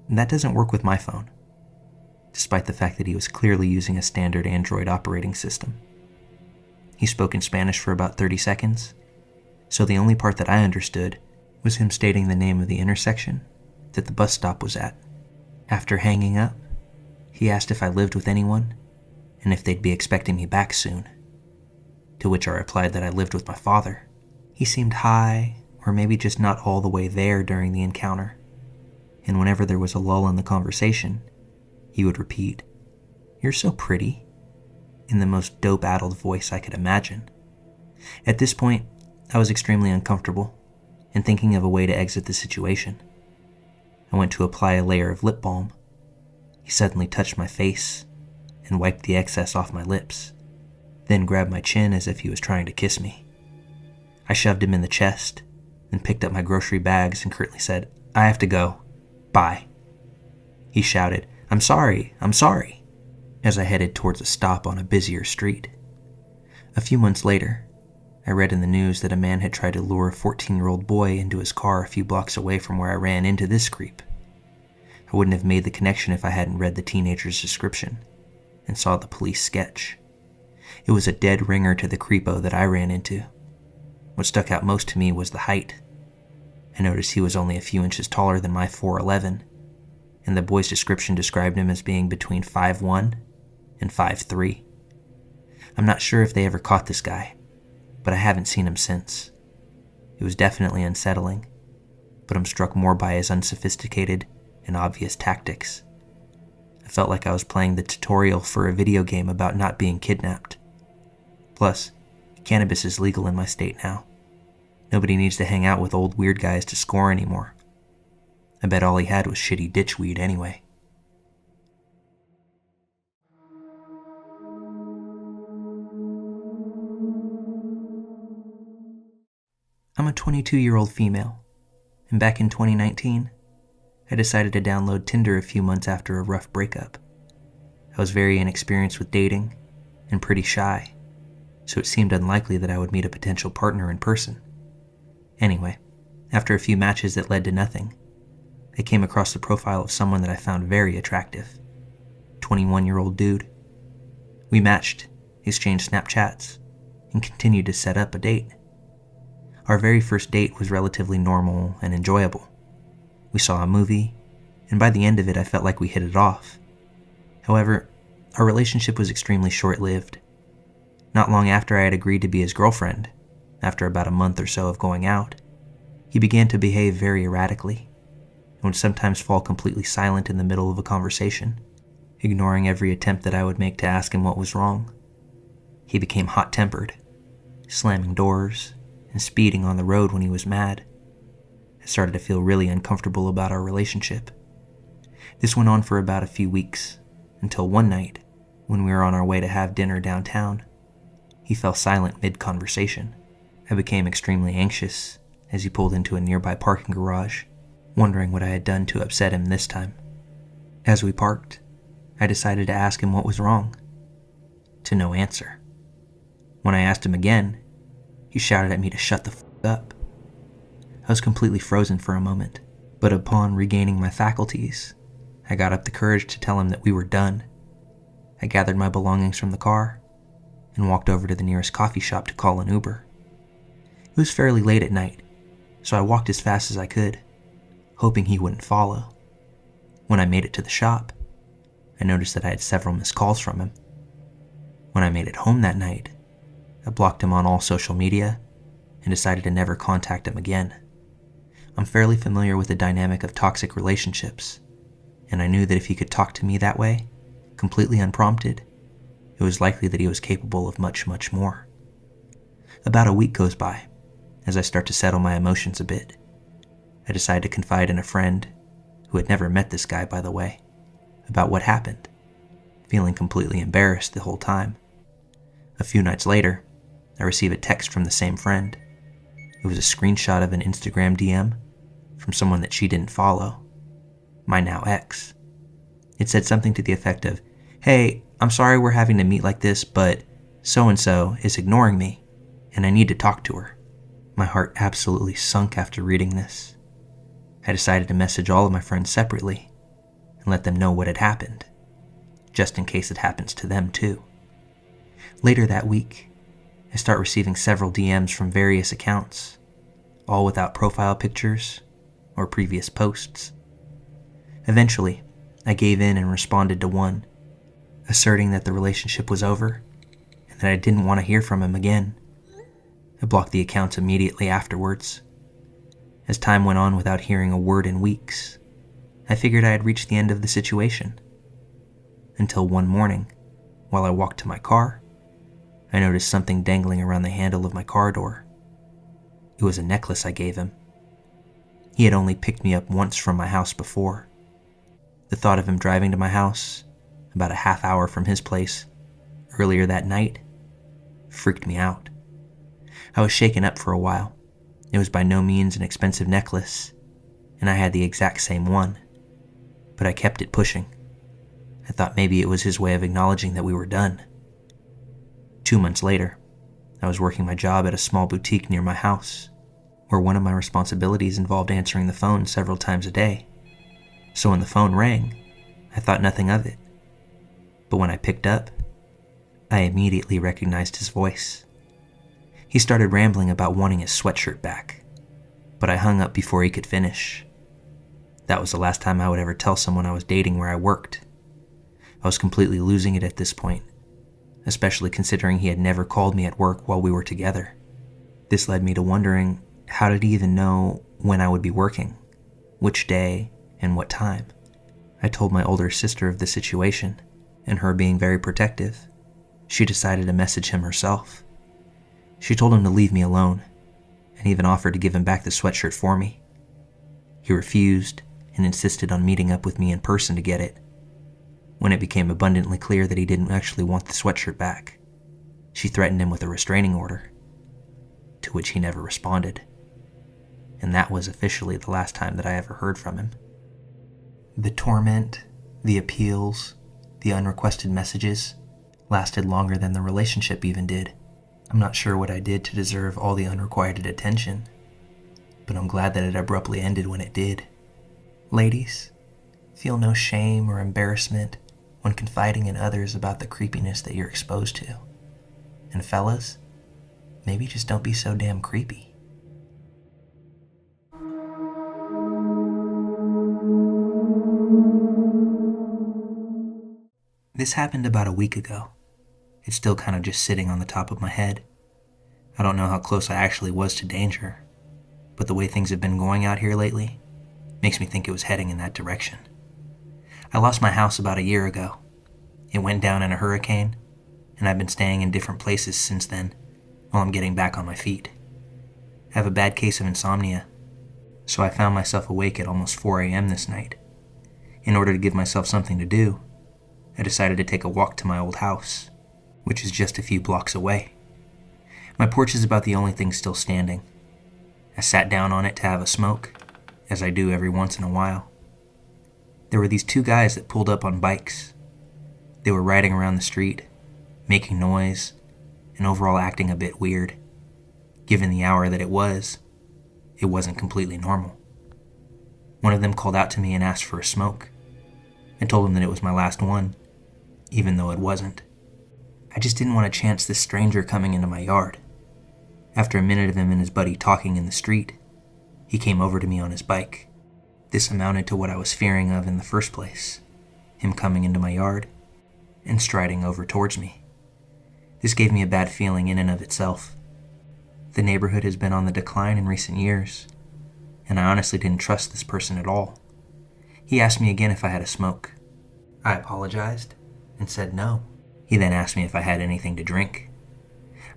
"That doesn't work with my phone," despite the fact that he was clearly using a standard Android operating system. He spoke in Spanish for about 30 seconds, so the only part that I understood was him stating the name of the intersection that the bus stop was at. After hanging up, he asked if I lived with anyone and if they'd be expecting me back soon, to which I replied that I lived with my father. He seemed high, or maybe just not all the way there during the encounter, and whenever there was a lull in the conversation, he would repeat, "You're so pretty," in the most dope-addled voice I could imagine. At this point, I was extremely uncomfortable and thinking of a way to exit the situation. I went to apply a layer of lip balm. He suddenly touched my face and wiped the excess off my lips, then grabbed my chin as if he was trying to kiss me. I shoved him in the chest, then picked up my grocery bags and curtly said, "I have to go. Bye." He shouted, I'm sorry," as I headed towards a stop on a busier street. A few months later, I read in the news that a man had tried to lure a 14-year-old boy into his car a few blocks away from where I ran into this creep. I wouldn't have made the connection if I hadn't read the teenager's description and saw the police sketch. It was a dead ringer to the creepo that I ran into. What stuck out most to me was the height. I noticed he was only a few inches taller than my 4'11", and the boy's description described him as being between 5'1" and 5'3". I'm not sure if they ever caught this guy, but I haven't seen him since. It was definitely unsettling, but I'm struck more by his unsophisticated and obvious tactics. I felt like I was playing the tutorial for a video game about not being kidnapped. Plus, cannabis is legal in my state now. Nobody needs to hang out with old weird guys to score anymore. I bet all he had was shitty ditch weed anyway. I'm a 22-year-old female, and back in 2019, I decided to download Tinder a few months after a rough breakup. I was very inexperienced with dating and pretty shy, so it seemed unlikely that I would meet a potential partner in person. Anyway, after a few matches that led to nothing, I came across the profile of someone that I found very attractive. 21-year-old dude. We matched, exchanged Snapchats, and continued to set up a date. Our very first date was relatively normal and enjoyable. We saw a movie, and by the end of it I felt like we hit it off. However, our relationship was extremely short-lived. Not long after I had agreed to be his girlfriend, after about a month or so of going out, he began to behave very erratically, and would sometimes fall completely silent in the middle of a conversation, ignoring every attempt that I would make to ask him what was wrong. He became hot-tempered, slamming doors and speeding on the road when he was mad. I started to feel really uncomfortable about our relationship. This went on for about a few weeks, until one night, when we were on our way to have dinner downtown, he fell silent mid-conversation. I became extremely anxious as he pulled into a nearby parking garage, wondering what I had done to upset him this time. As we parked, I decided to ask him what was wrong. To no answer. When I asked him again, he shouted at me to shut the f*** up. I was completely frozen for a moment, but upon regaining my faculties, I got up the courage to tell him that we were done. I gathered my belongings from the car and walked over to the nearest coffee shop to call an Uber. It was fairly late at night, so I walked as fast as I could, hoping he wouldn't follow. When I made it to the shop, I noticed that I had several missed calls from him. When I made it home that night, I blocked him on all social media and decided to never contact him again. I'm fairly familiar with the dynamic of toxic relationships, and I knew that if he could talk to me that way, completely unprompted, it was likely that he was capable of much, much more. About a week goes by, as I start to settle my emotions a bit. I decide to confide in a friend, who had never met this guy by the way, about what happened, feeling completely embarrassed the whole time. A few nights later, I receive a text from the same friend. It was a screenshot of an Instagram DM from someone that she didn't follow, my now ex. It said something to the effect of, "Hey, I'm sorry we're having to meet like this, but so-and-so is ignoring me, and I need to talk to her." My heart absolutely sunk after reading this. I decided to message all of my friends separately and let them know what had happened, just in case it happens to them too. Later that week, I start receiving several DMs from various accounts, all without profile pictures or previous posts. Eventually, I gave in and responded to one, asserting that the relationship was over and that I didn't want to hear from him again. I blocked the accounts immediately afterwards. As time went on without hearing a word in weeks, I figured I had reached the end of the situation. Until one morning, while I walked to my car, I noticed something dangling around the handle of my car door. It was a necklace I gave him. He had only picked me up once from my house before. The thought of him driving to my house, about a half hour from his place, earlier that night, freaked me out. I was shaken up for a while. It was by no means an expensive necklace, and I had the exact same one, but I kept it pushing. I thought maybe it was his way of acknowledging that we were done. 2 months later, I was working my job at a small boutique near my house, where one of my responsibilities involved answering the phone several times a day. So when the phone rang, I thought nothing of it. But when I picked up, I immediately recognized his voice. He started rambling about wanting his sweatshirt back, but I hung up before he could finish. That was the last time I would ever tell someone I was dating where I worked. I was completely losing it at this point, especially considering he had never called me at work while we were together. This led me to wondering, how did he even know when I would be working, which day, and what time? I told my older sister of the situation, and her being very protective, she decided to message him herself. She told him to leave me alone, and even offered to give him back the sweatshirt for me. He refused and insisted on meeting up with me in person to get it. When it became abundantly clear that he didn't actually want the sweatshirt back, she threatened him with a restraining order, to which he never responded. And that was officially the last time that I ever heard from him. The torment, the appeals, the unrequested messages lasted longer than the relationship even did. I'm not sure what I did to deserve all the unrequited attention, but I'm glad that it abruptly ended when it did. Ladies, feel no shame or embarrassment when confiding in others about the creepiness that you're exposed to. And fellas, maybe just don't be so damn creepy. This happened about a week ago. It's still kind of just sitting on the top of my head. I don't know how close I actually was to danger, but the way things have been going out here lately makes me think it was heading in that direction. I lost my house about a year ago. It went down in a hurricane, and I've been staying in different places since then while I'm getting back on my feet. I have a bad case of insomnia, so I found myself awake at almost 4 a.m. this night. In order to give myself something to do, I decided to take a walk to my old house, which is just a few blocks away. My porch is about the only thing still standing. I sat down on it to have a smoke, as I do every once in a while. There were these two guys that pulled up on bikes. They were riding around the street, making noise, and overall acting a bit weird. Given the hour that it wasn't completely normal. One of them called out to me and asked for a smoke. I told him that it was my last one, even though it wasn't. I just didn't want to chance this stranger coming into my yard. After a minute of him and his buddy talking in the street, he came over to me on his bike. This amounted to what I was fearing of in the first place, him coming into my yard and striding over towards me. This gave me a bad feeling in and of itself. The neighborhood has been on the decline in recent years, and I honestly didn't trust this person at all. He asked me again if I had a smoke. I apologized and said no. He then asked me if I had anything to drink.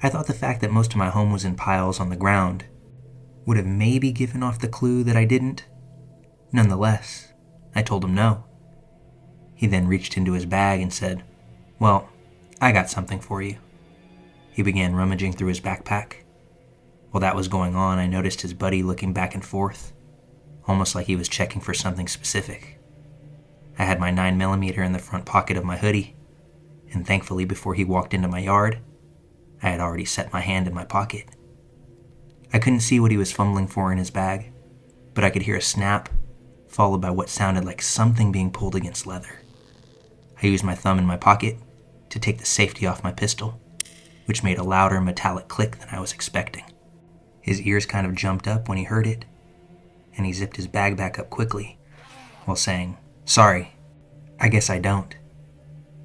I thought the fact that most of my home was in piles on the ground would have maybe given off the clue that I didn't. Nonetheless, I told him no. He then reached into his bag and said, "Well, I got something for you." He began rummaging through his backpack. While that was going on, I noticed his buddy looking back and forth, almost like he was checking for something specific. I had my 9mm in the front pocket of my hoodie, and thankfully before he walked into my yard, I had already set my hand in my pocket. I couldn't see what he was fumbling for in his bag, but I could hear a snap, followed by what sounded like something being pulled against leather. I used my thumb in my pocket to take the safety off my pistol, which made a louder metallic click than I was expecting. His ears kind of jumped up when he heard it, and he zipped his bag back up quickly, while saying, "Sorry, I guess I don't."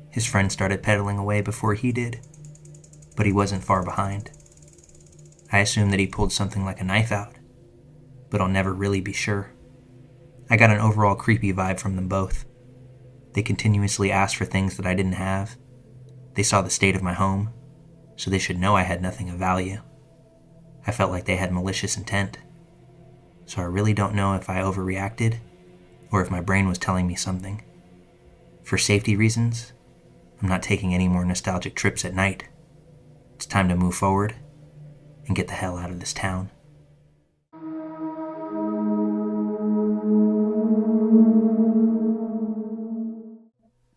His friend started pedaling away before he did, but he wasn't far behind. I assumed that he pulled something like a knife out, but I'll never really be sure. I got an overall creepy vibe from them both. They continuously asked for things that I didn't have. They saw the state of my home, so they should know I had nothing of value. I felt like they had malicious intent, so I really don't know if I overreacted or if my brain was telling me something. For safety reasons, I'm not taking any more nostalgic trips at night. It's time to move forward and get the hell out of this town.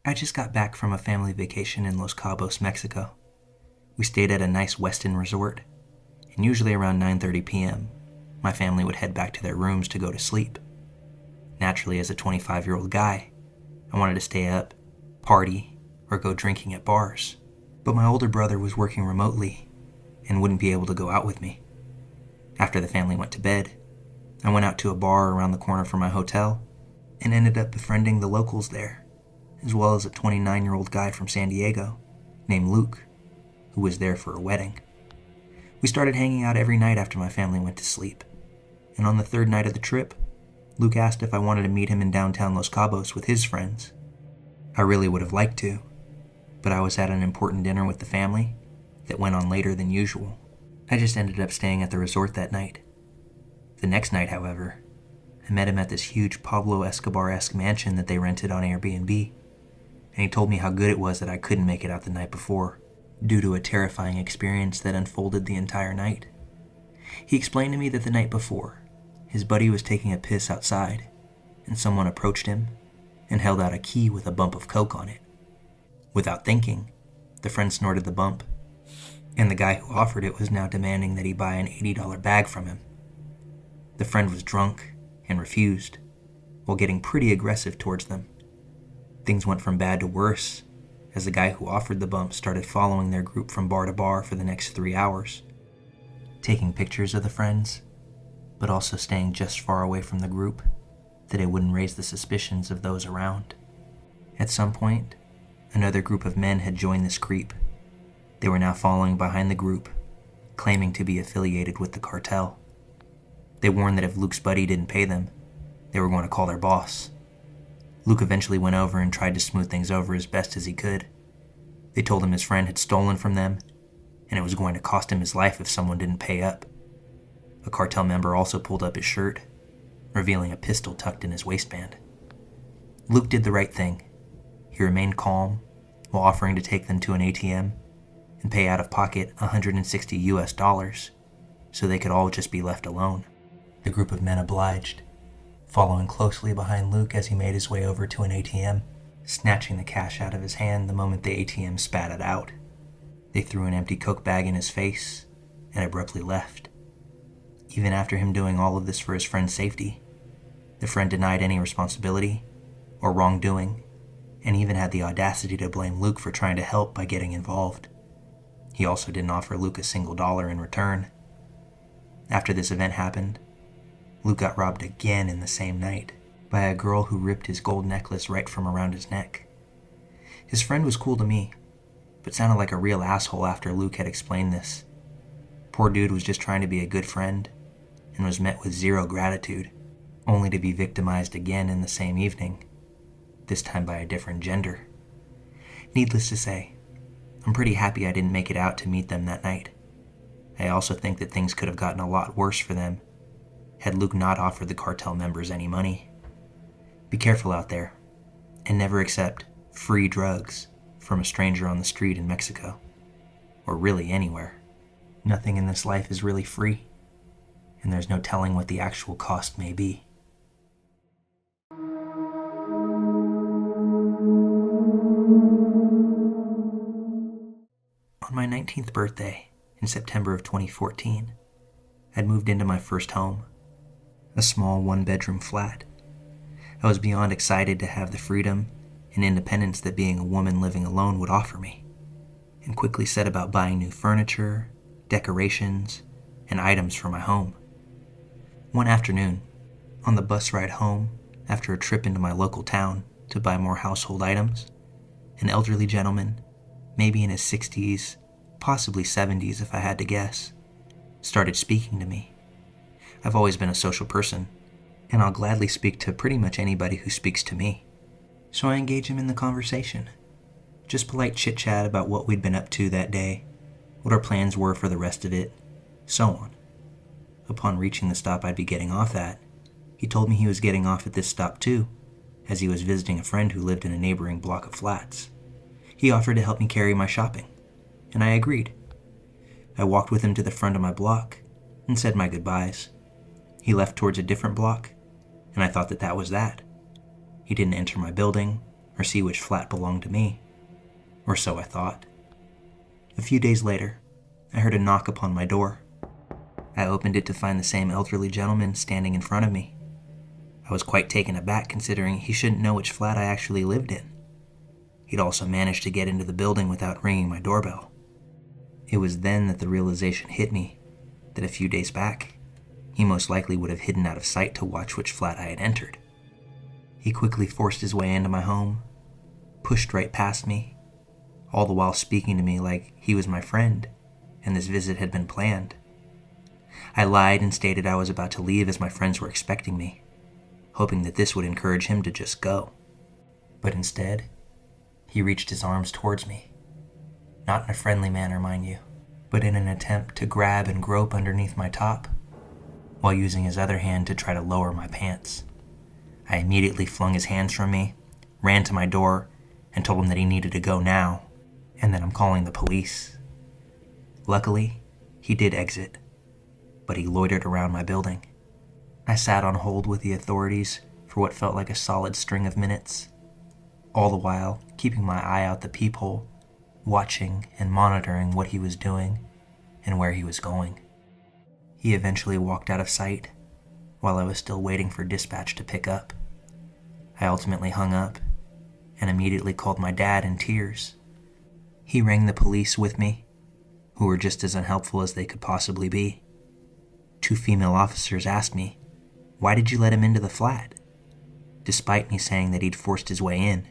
I just got back from a family vacation in Los Cabos, Mexico. We stayed at a nice Westin resort, and usually around 9:30 p.m., my family would head back to their rooms to go to sleep. Naturally, as a 25-year-old guy, I wanted to stay up, party, or go drinking at bars. But my older brother was working remotely and wouldn't be able to go out with me. After the family went to bed, I went out to a bar around the corner from my hotel and ended up befriending the locals there, as well as a 29-year-old guy from San Diego named Luke, who was there for a wedding. We started hanging out every night after my family went to sleep, and on the third night of the trip, Luke asked if I wanted to meet him in downtown Los Cabos with his friends. I really would have liked to, but I was at an important dinner with the family that went on later than usual. I just ended up staying at the resort that night. The next night, however, I met him at this huge Pablo Escobar-esque mansion that they rented on Airbnb, and he told me how good it was that I couldn't make it out the night before, due to a terrifying experience that unfolded the entire night. He explained to me that the night before, his buddy was taking a piss outside, and someone approached him and held out a key with a bump of coke on it. Without thinking, the friend snorted the bump, and the guy who offered it was now demanding that he buy an $80 bag from him. The friend was drunk and refused, while getting pretty aggressive towards them. Things went from bad to worse as the guy who offered the bump started following their group from bar to bar for the next 3 hours, taking pictures of the friends, but also staying just far away from the group that it wouldn't raise the suspicions of those around. At some point, another group of men had joined this creep. They were now following behind the group, claiming to be affiliated with the cartel. They warned that if Luke's buddy didn't pay them, they were going to call their boss. Luke eventually went over and tried to smooth things over as best as he could. They told him his friend had stolen from them, and it was going to cost him his life if someone didn't pay up. A cartel member also pulled up his shirt, revealing a pistol tucked in his waistband. Luke did the right thing. He remained calm while offering to take them to an ATM and pay out of pocket $160 so they could all just be left alone. The group of men obliged, following closely behind Luke as he made his way over to an ATM, snatching the cash out of his hand the moment the ATM spat it out. They threw an empty Coke bag in his face and abruptly left. Even after him doing all of this for his friend's safety, the friend denied any responsibility or wrongdoing, and even had the audacity to blame Luke for trying to help by getting involved. He also didn't offer Luke a single dollar in return. After this event happened, Luke got robbed again in the same night by a girl who ripped his gold necklace right from around his neck. His friend was cool to me, but sounded like a real asshole after Luke had explained this. Poor dude was just trying to be a good friend and was met with zero gratitude, only to be victimized again in the same evening, this time by a different gender. Needless to say, I'm pretty happy I didn't make it out to meet them that night. I also think that things could have gotten a lot worse for them had Luke not offered the cartel members any money. Be careful out there, and never accept free drugs from a stranger on the street in Mexico, or really anywhere. Nothing in this life is really free, and there's no telling what the actual cost may be. On my 19th birthday, in September of 2014, I'd moved into my first home, a small one-bedroom flat. I was beyond excited to have the freedom and independence that being a woman living alone would offer me, and quickly set about buying new furniture, decorations, and items for my home. One afternoon, on the bus ride home after a trip into my local town to buy more household items, an elderly gentleman, maybe in his 60s, possibly 70s if I had to guess, started speaking to me. I've always been a social person, and I'll gladly speak to pretty much anybody who speaks to me. So I engage him in the conversation. Just polite chit-chat about what we'd been up to that day, what our plans were for the rest of it, so on. Upon reaching the stop I'd be getting off at, he told me he was getting off at this stop too, as he was visiting a friend who lived in a neighboring block of flats. He offered to help me carry my shopping, and I agreed. I walked with him to the front of my block and said my goodbyes. He left towards a different block, and I thought that that was that. He didn't enter my building or see which flat belonged to me, or so I thought. A few days later, I heard a knock upon my door. I opened it to find the same elderly gentleman standing in front of me. I was quite taken aback considering he shouldn't know which flat I actually lived in. He'd also managed to get into the building without ringing my doorbell. It was then that the realization hit me that a few days back, he most likely would have hidden out of sight to watch which flat I had entered. He quickly forced his way into my home, pushed right past me, all the while speaking to me like he was my friend and this visit had been planned. I lied and stated I was about to leave as my friends were expecting me, hoping that this would encourage him to just go. But instead, he reached his arms towards me, not in a friendly manner, mind you, but in an attempt to grab and grope underneath my top, while using his other hand to try to lower my pants. I immediately flung his hands from me, ran to my door, and told him that he needed to go now, and that I'm calling the police. Luckily, he did exit, but he loitered around my building. I sat on hold with the authorities for what felt like a solid string of minutes, all the while keeping my eye out the peephole, watching and monitoring what he was doing and where he was going. He eventually walked out of sight, while I was still waiting for dispatch to pick up. I ultimately hung up and immediately called my dad in tears. He rang the police with me, who were just as unhelpful as they could possibly be. 2 female officers asked me, "Why did you let him into the flat?" Despite me saying that he'd forced his way in.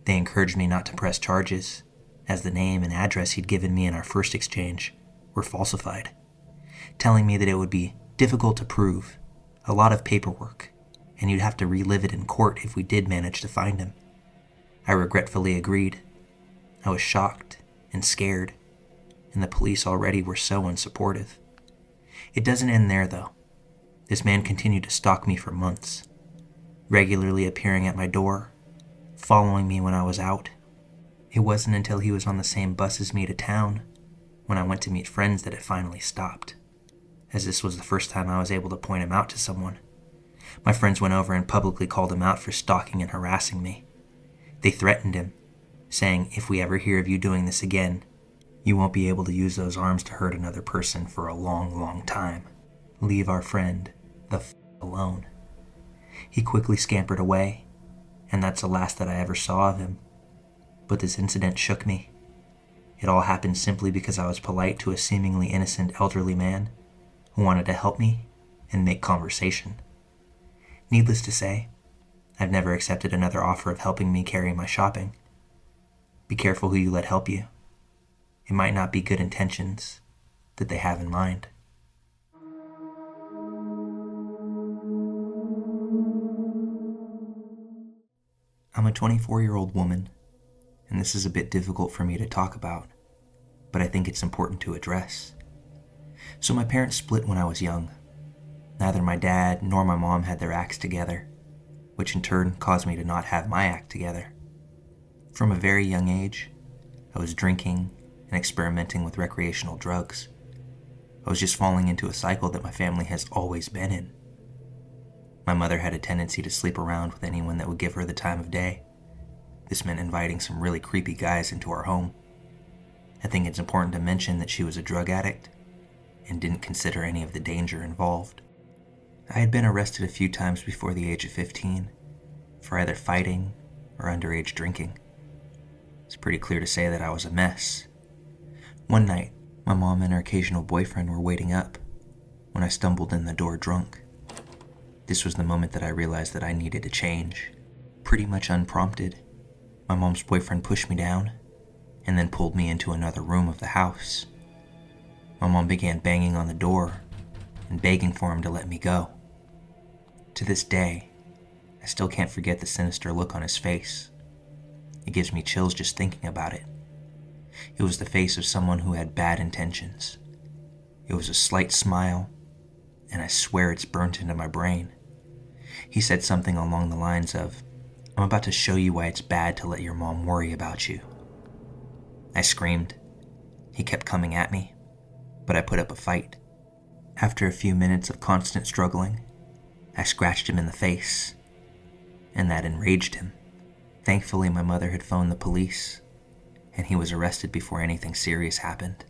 They encouraged me not to press charges, as the name and address he'd given me in our first exchange were falsified, telling me that it would be difficult to prove, a lot of paperwork, and you'd have to relive it in court if we did manage to find him. I regretfully agreed. I was shocked and scared, and the police already were so unsupportive. It doesn't end there, though. This man continued to stalk me for months, regularly appearing at my door, following me when I was out. It wasn't until he was on the same bus as me to town, when I went to meet friends, that it finally stopped, as this was the first time I was able to point him out to someone. My friends went over and publicly called him out for stalking and harassing me. They threatened him, saying, "If we ever hear of you doing this again, you won't be able to use those arms to hurt another person for a long, long time. Leave our friend the alone." He quickly scampered away, and that's the last that I ever saw of him. But this incident shook me. It all happened simply because I was polite to a seemingly innocent elderly man who wanted to help me and make conversation. Needless to say, I've never accepted another offer of helping me carry my shopping. Be careful who you let help you. It might not be good intentions that they have in mind. I'm a 24-year-old woman, and this is a bit difficult for me to talk about, but I think it's important to address. So my parents split when I was young. Neither my dad nor my mom had their acts together, which in turn caused me to not have my act together. From a very young age, I was drinking and experimenting with recreational drugs. I was just falling into a cycle that my family has always been in. My mother had a tendency to sleep around with anyone that would give her the time of day. This meant inviting some really creepy guys into our home. I think it's important to mention that she was a drug addict and didn't consider any of the danger involved. I had been arrested a few times before the age of 15 for either fighting or underage drinking. It's pretty clear to say that I was a mess. One night, my mom and her occasional boyfriend were waiting up when I stumbled in the door drunk. This was the moment that I realized that I needed to change. Pretty much unprompted, my mom's boyfriend pushed me down and then pulled me into another room of the house. My mom began banging on the door and begging for him to let me go. To this day, I still can't forget the sinister look on his face. It gives me chills just thinking about it. It was the face of someone who had bad intentions. It was a slight smile, and I swear it's burnt into my brain. He said something along the lines of, "I'm about to show you why it's bad to let your mom worry about you." I screamed. He kept coming at me, but I put up a fight. After a few minutes of constant struggling, I scratched him in the face, and that enraged him. Thankfully, my mother had phoned the police, and he was arrested before anything serious happened.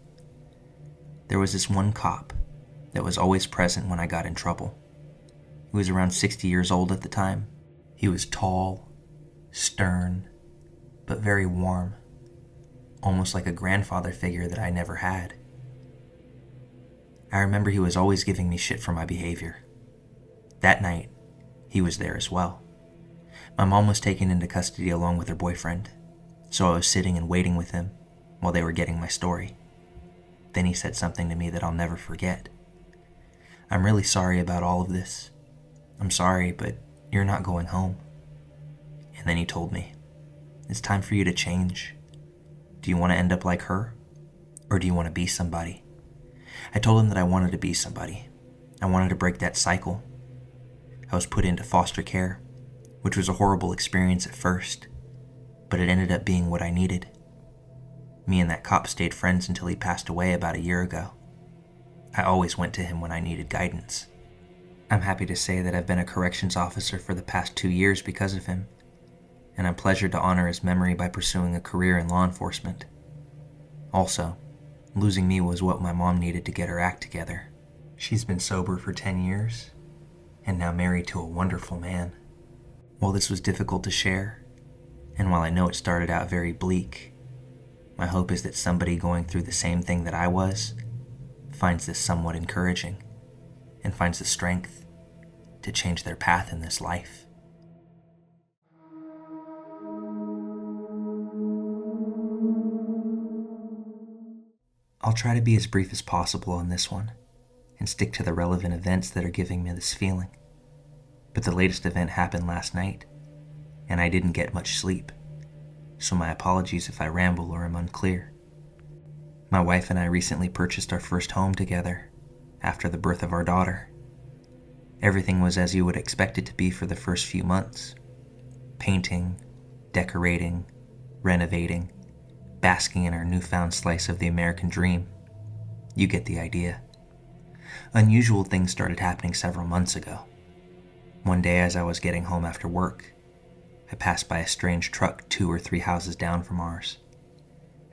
There was this one cop that was always present when I got in trouble. He was around 60 years old at the time. He was tall, stern, but very warm, almost like a grandfather figure that I never had. I remember he was always giving me shit for my behavior. That night, he was there as well. My mom was taken into custody along with her boyfriend, so I was sitting and waiting with him while they were getting my story. Then he said something to me that I'll never forget. "I'm really sorry about all of this. I'm sorry, but you're not going home." And then he told me, "It's time for you to change. Do you want to end up like her, or do you want to be somebody?" I told him that I wanted to be somebody. I wanted to break that cycle. I was put into foster care, which was a horrible experience at first, but it ended up being what I needed. Me and that cop stayed friends until he passed away about a year ago. I always went to him when I needed guidance. I'm happy to say that I've been a corrections officer for the past 2 years because of him, and I'm pleasured to honor his memory by pursuing a career in law enforcement. Also, losing me was what my mom needed to get her act together. She's been sober for 10 years, and now married to a wonderful man. While this was difficult to share, and while I know it started out very bleak, my hope is that somebody going through the same thing that I was finds this somewhat encouraging and finds the strength to change their path in this life. I'll try to be as brief as possible on this one and stick to the relevant events that are giving me this feeling. But the latest event happened last night, and I didn't get much sleep, so my apologies if I ramble or am unclear. My wife and I recently purchased our first home together after the birth of our daughter. Everything was as you would expect it to be for the first few months. Painting, decorating, renovating, basking in our newfound slice of the American dream. You get the idea. Unusual things started happening several months ago. One day as I was getting home after work, I passed by a strange truck 2 or 3 houses down from ours.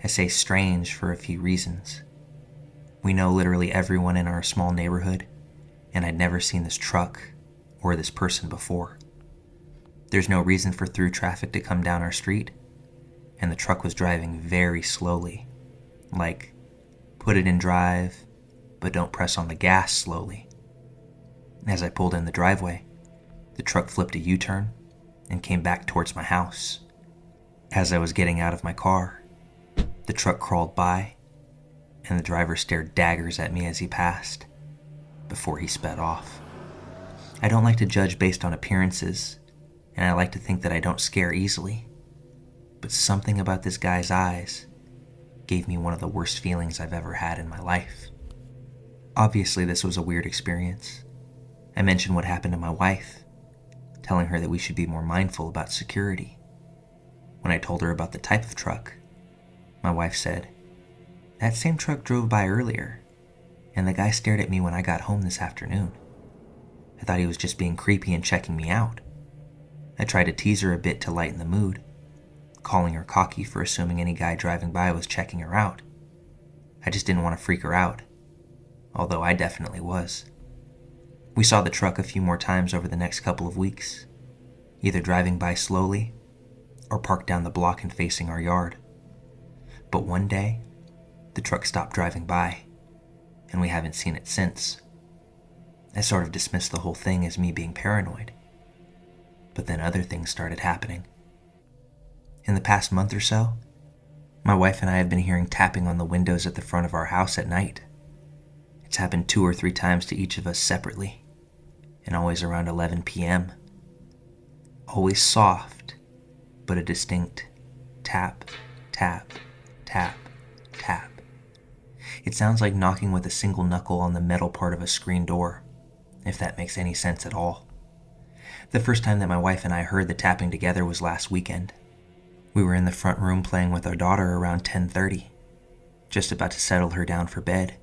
I say strange for a few reasons. We know literally everyone in our small neighborhood, and I'd never seen this truck or this person before. There's no reason for through traffic to come down our street, and the truck was driving very slowly, like, put it in drive, but don't press on the gas slowly. As I pulled in the driveway, the truck flipped a U-turn and came back towards my house. As I was getting out of my car, the truck crawled by, and the driver stared daggers at me as he passed, before he sped off. I don't like to judge based on appearances, and I like to think that I don't scare easily. But something about this guy's eyes gave me one of the worst feelings I've ever had in my life. Obviously, this was a weird experience. I mentioned what happened to my wife, telling her that we should be more mindful about security. When I told her about the type of truck, my wife said, "That same truck drove by earlier, and the guy stared at me when I got home this afternoon. I thought he was just being creepy and checking me out." I tried to tease her a bit to lighten the mood, calling her cocky for assuming any guy driving by was checking her out. I just didn't want to freak her out, although I definitely was. We saw the truck a few more times over the next couple of weeks, either driving by slowly or parked down the block and facing our yard. But one day, the truck stopped driving by, and we haven't seen it since. I sort of dismissed the whole thing as me being paranoid. But then other things started happening. In the past month or so, my wife and I have been hearing tapping on the windows at the front of our house at night. It's happened 2 or 3 times to each of us separately, and always around 11 p.m. Always soft, but a distinct tap, tap, tap, tap. It sounds like knocking with a single knuckle on the metal part of a screen door, if that makes any sense at all. The first time that my wife and I heard the tapping together was last weekend. We were in the front room playing with our daughter around 10:30, just about to settle her down for bed.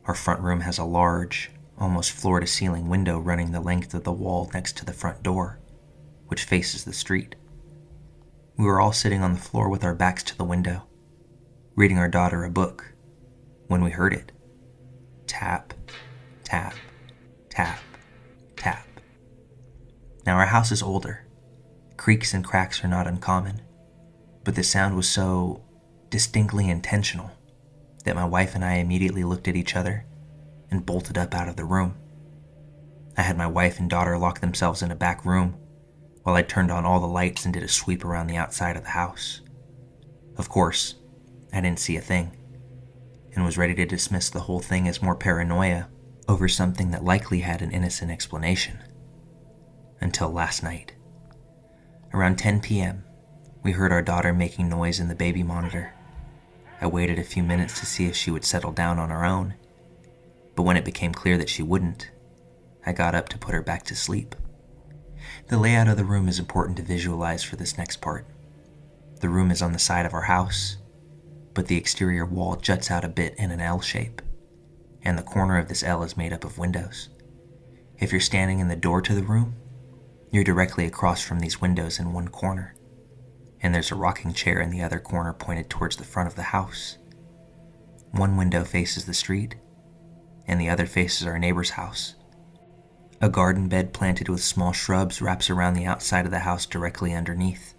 Our front room has a large, almost floor-to-ceiling window running the length of the wall next to the front door, which faces the street. We were all sitting on the floor with our backs to the window, reading our daughter a book, when we heard it. Tap, tap, tap, tap. Now our house is older. Creaks and cracks are not uncommon, but the sound was so distinctly intentional that my wife and I immediately looked at each other and bolted up out of the room. I had my wife and daughter lock themselves in a back room while I turned on all the lights and did a sweep around the outside of the house. Of course, I didn't see a thing, and was ready to dismiss the whole thing as more paranoia over something that likely had an innocent explanation. Until last night. Around 10 p.m., we heard our daughter making noise in the baby monitor. I waited a few minutes to see if she would settle down on her own, but when it became clear that she wouldn't, I got up to put her back to sleep. The layout of the room is important to visualize for this next part. The room is on the side of our house, but the exterior wall juts out a bit in an L shape, and the corner of this L is made up of windows. If you're standing in the door to the room, you're directly across from these windows in one corner, and there's a rocking chair in the other corner pointed towards the front of the house. One window faces the street, and the other faces our neighbor's house. A garden bed planted with small shrubs wraps around the outside of the house directly underneath.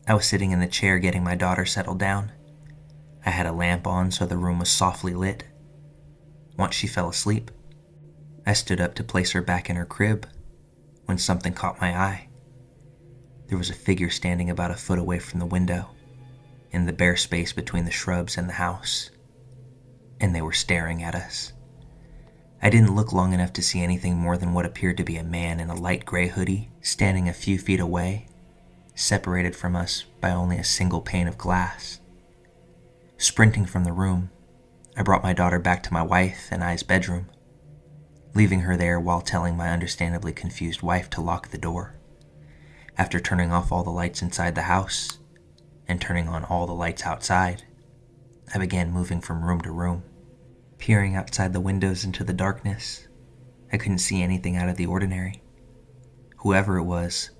I was sitting in the chair getting my daughter settled down. I had a lamp on so the room was softly lit. Once she fell asleep, I stood up to place her back in her crib when something caught my eye. There was a figure standing about a foot away from the window, in the bare space between the shrubs and the house, and they were staring at us. I didn't look long enough to see anything more than what appeared to be a man in a light gray hoodie standing a few feet away, separated from us by only a single pane of glass. Sprinting from the room, I brought my daughter back to my wife and I's bedroom, leaving her there while telling my understandably confused wife to lock the door. After turning off all the lights inside the house and turning on all the lights outside, I began moving from room to room. Peering outside the windows into the darkness, I couldn't see anything out of the ordinary. Whoever it was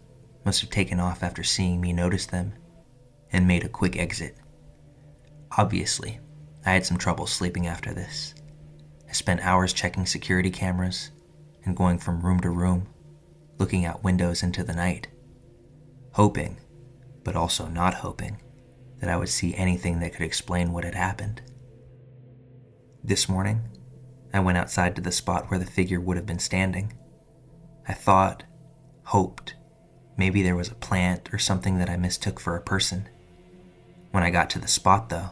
must have taken off after seeing me notice them and made a quick exit. Obviously, I had some trouble sleeping after this. I spent hours checking security cameras and going from room to room, looking out windows into the night, hoping, but also not hoping, that I would see anything that could explain what had happened. This morning, I went outside to the spot where the figure would have been standing. I thought, hoped, maybe there was a plant or something that I mistook for a person. When I got to the spot, though,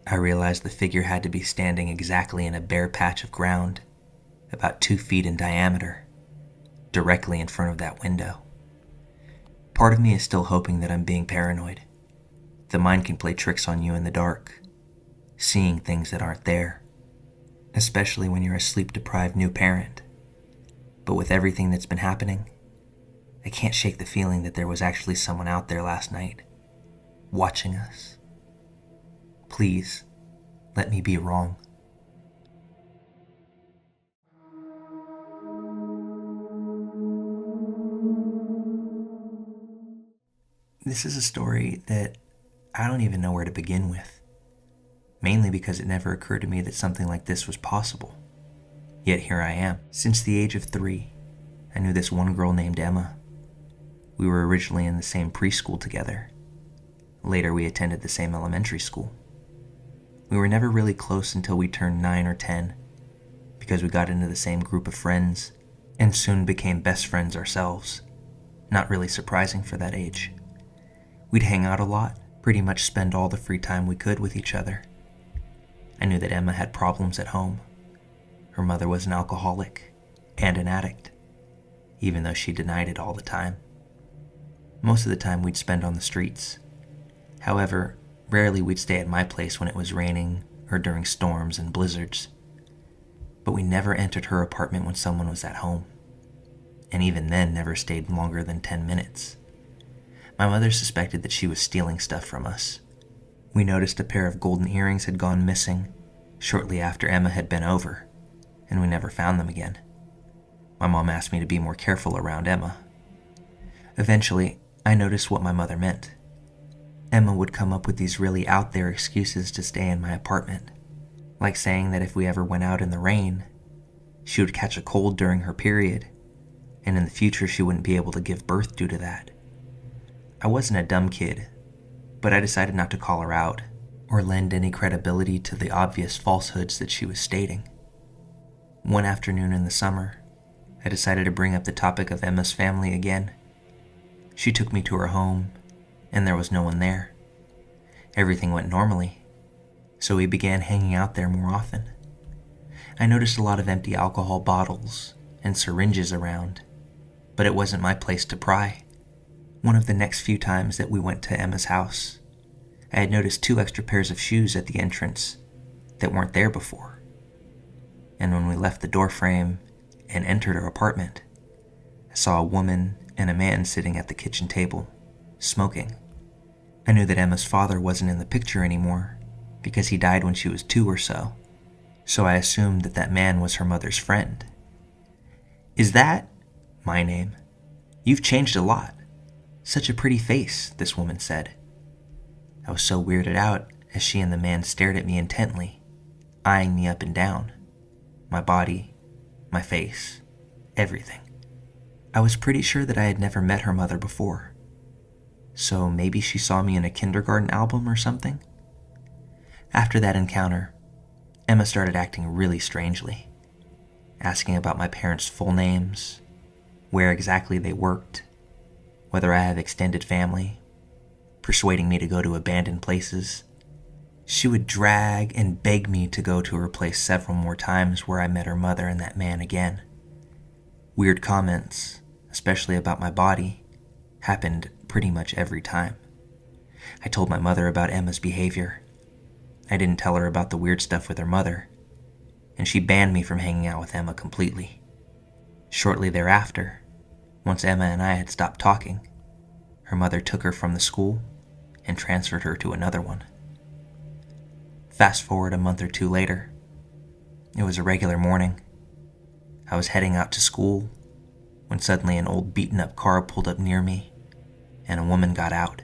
I realized the figure had to be standing exactly in a bare patch of ground, about 2 feet in diameter, directly in front of that window. Part of me is still hoping that I'm being paranoid. The mind can play tricks on you in the dark, seeing things that aren't there, especially when you're a sleep-deprived new parent. But with everything that's been happening, I can't shake the feeling that there was actually someone out there last night, watching us. Please, let me be wrong. This is a story that I don't even know where to begin with, mainly because it never occurred to me that something like this was possible. Yet here I am. Since the age of 3, I knew this one girl named Emma. We were originally in the same preschool together. Later, we attended the same elementary school. We were never really close until we turned 9 or 10, because we got into the same group of friends and soon became best friends ourselves. Not really surprising for that age. We'd hang out a lot, pretty much spend all the free time we could with each other. I knew that Emma had problems at home. Her mother was an alcoholic and an addict, even though she denied it all the time. Most of the time we'd spend on the streets. However, rarely we'd stay at my place when it was raining or during storms and blizzards. But we never entered her apartment when someone was at home, and even then never stayed longer than 10 minutes. My mother suspected that she was stealing stuff from us. We noticed a pair of golden earrings had gone missing shortly after Emma had been over, and we never found them again. My mom asked me to be more careful around Emma. Eventually, I noticed what my mother meant. Emma would come up with these really out there excuses to stay in my apartment, like saying that if we ever went out in the rain, she would catch a cold during her period, and in the future she wouldn't be able to give birth due to that. I wasn't a dumb kid, but I decided not to call her out or lend any credibility to the obvious falsehoods that she was stating. One afternoon in the summer, I decided to bring up the topic of Emma's family again. She took me to her home, and there was no one there. Everything went normally, so we began hanging out there more often. I noticed a lot of empty alcohol bottles and syringes around, but it wasn't my place to pry. One of the next few times that we went to Emma's house, I had noticed 2 extra pairs of shoes at the entrance that weren't there before. And when we left the doorframe and entered her apartment, I saw a woman and a man sitting at the kitchen table, smoking. I knew that Emma's father wasn't in the picture anymore because he died when she was 2 or so I assumed that that man was her mother's friend. "Is that my name? You've changed a lot. Such a pretty face," this woman said. I was so weirded out as she and the man stared at me intently, eyeing me up and down, my body, my face, everything. I was pretty sure that I had never met her mother before, so maybe she saw me in a kindergarten album or something. After that encounter, Emma started acting really strangely, asking about my parents' full names, where exactly they worked, whether I have extended family, persuading me to go to abandoned places. She would drag and beg me to go to her place several more times where I met her mother and that man again. Weird comments, especially about my body, happened pretty much every time. I told my mother about Emma's behavior. I didn't tell her about the weird stuff with her mother, and she banned me from hanging out with Emma completely. Shortly thereafter, once Emma and I had stopped talking, her mother took her from the school and transferred her to another one. Fast forward a month or two later. It was a regular morning. I was heading out to school when suddenly an old beaten-up car pulled up near me and a woman got out.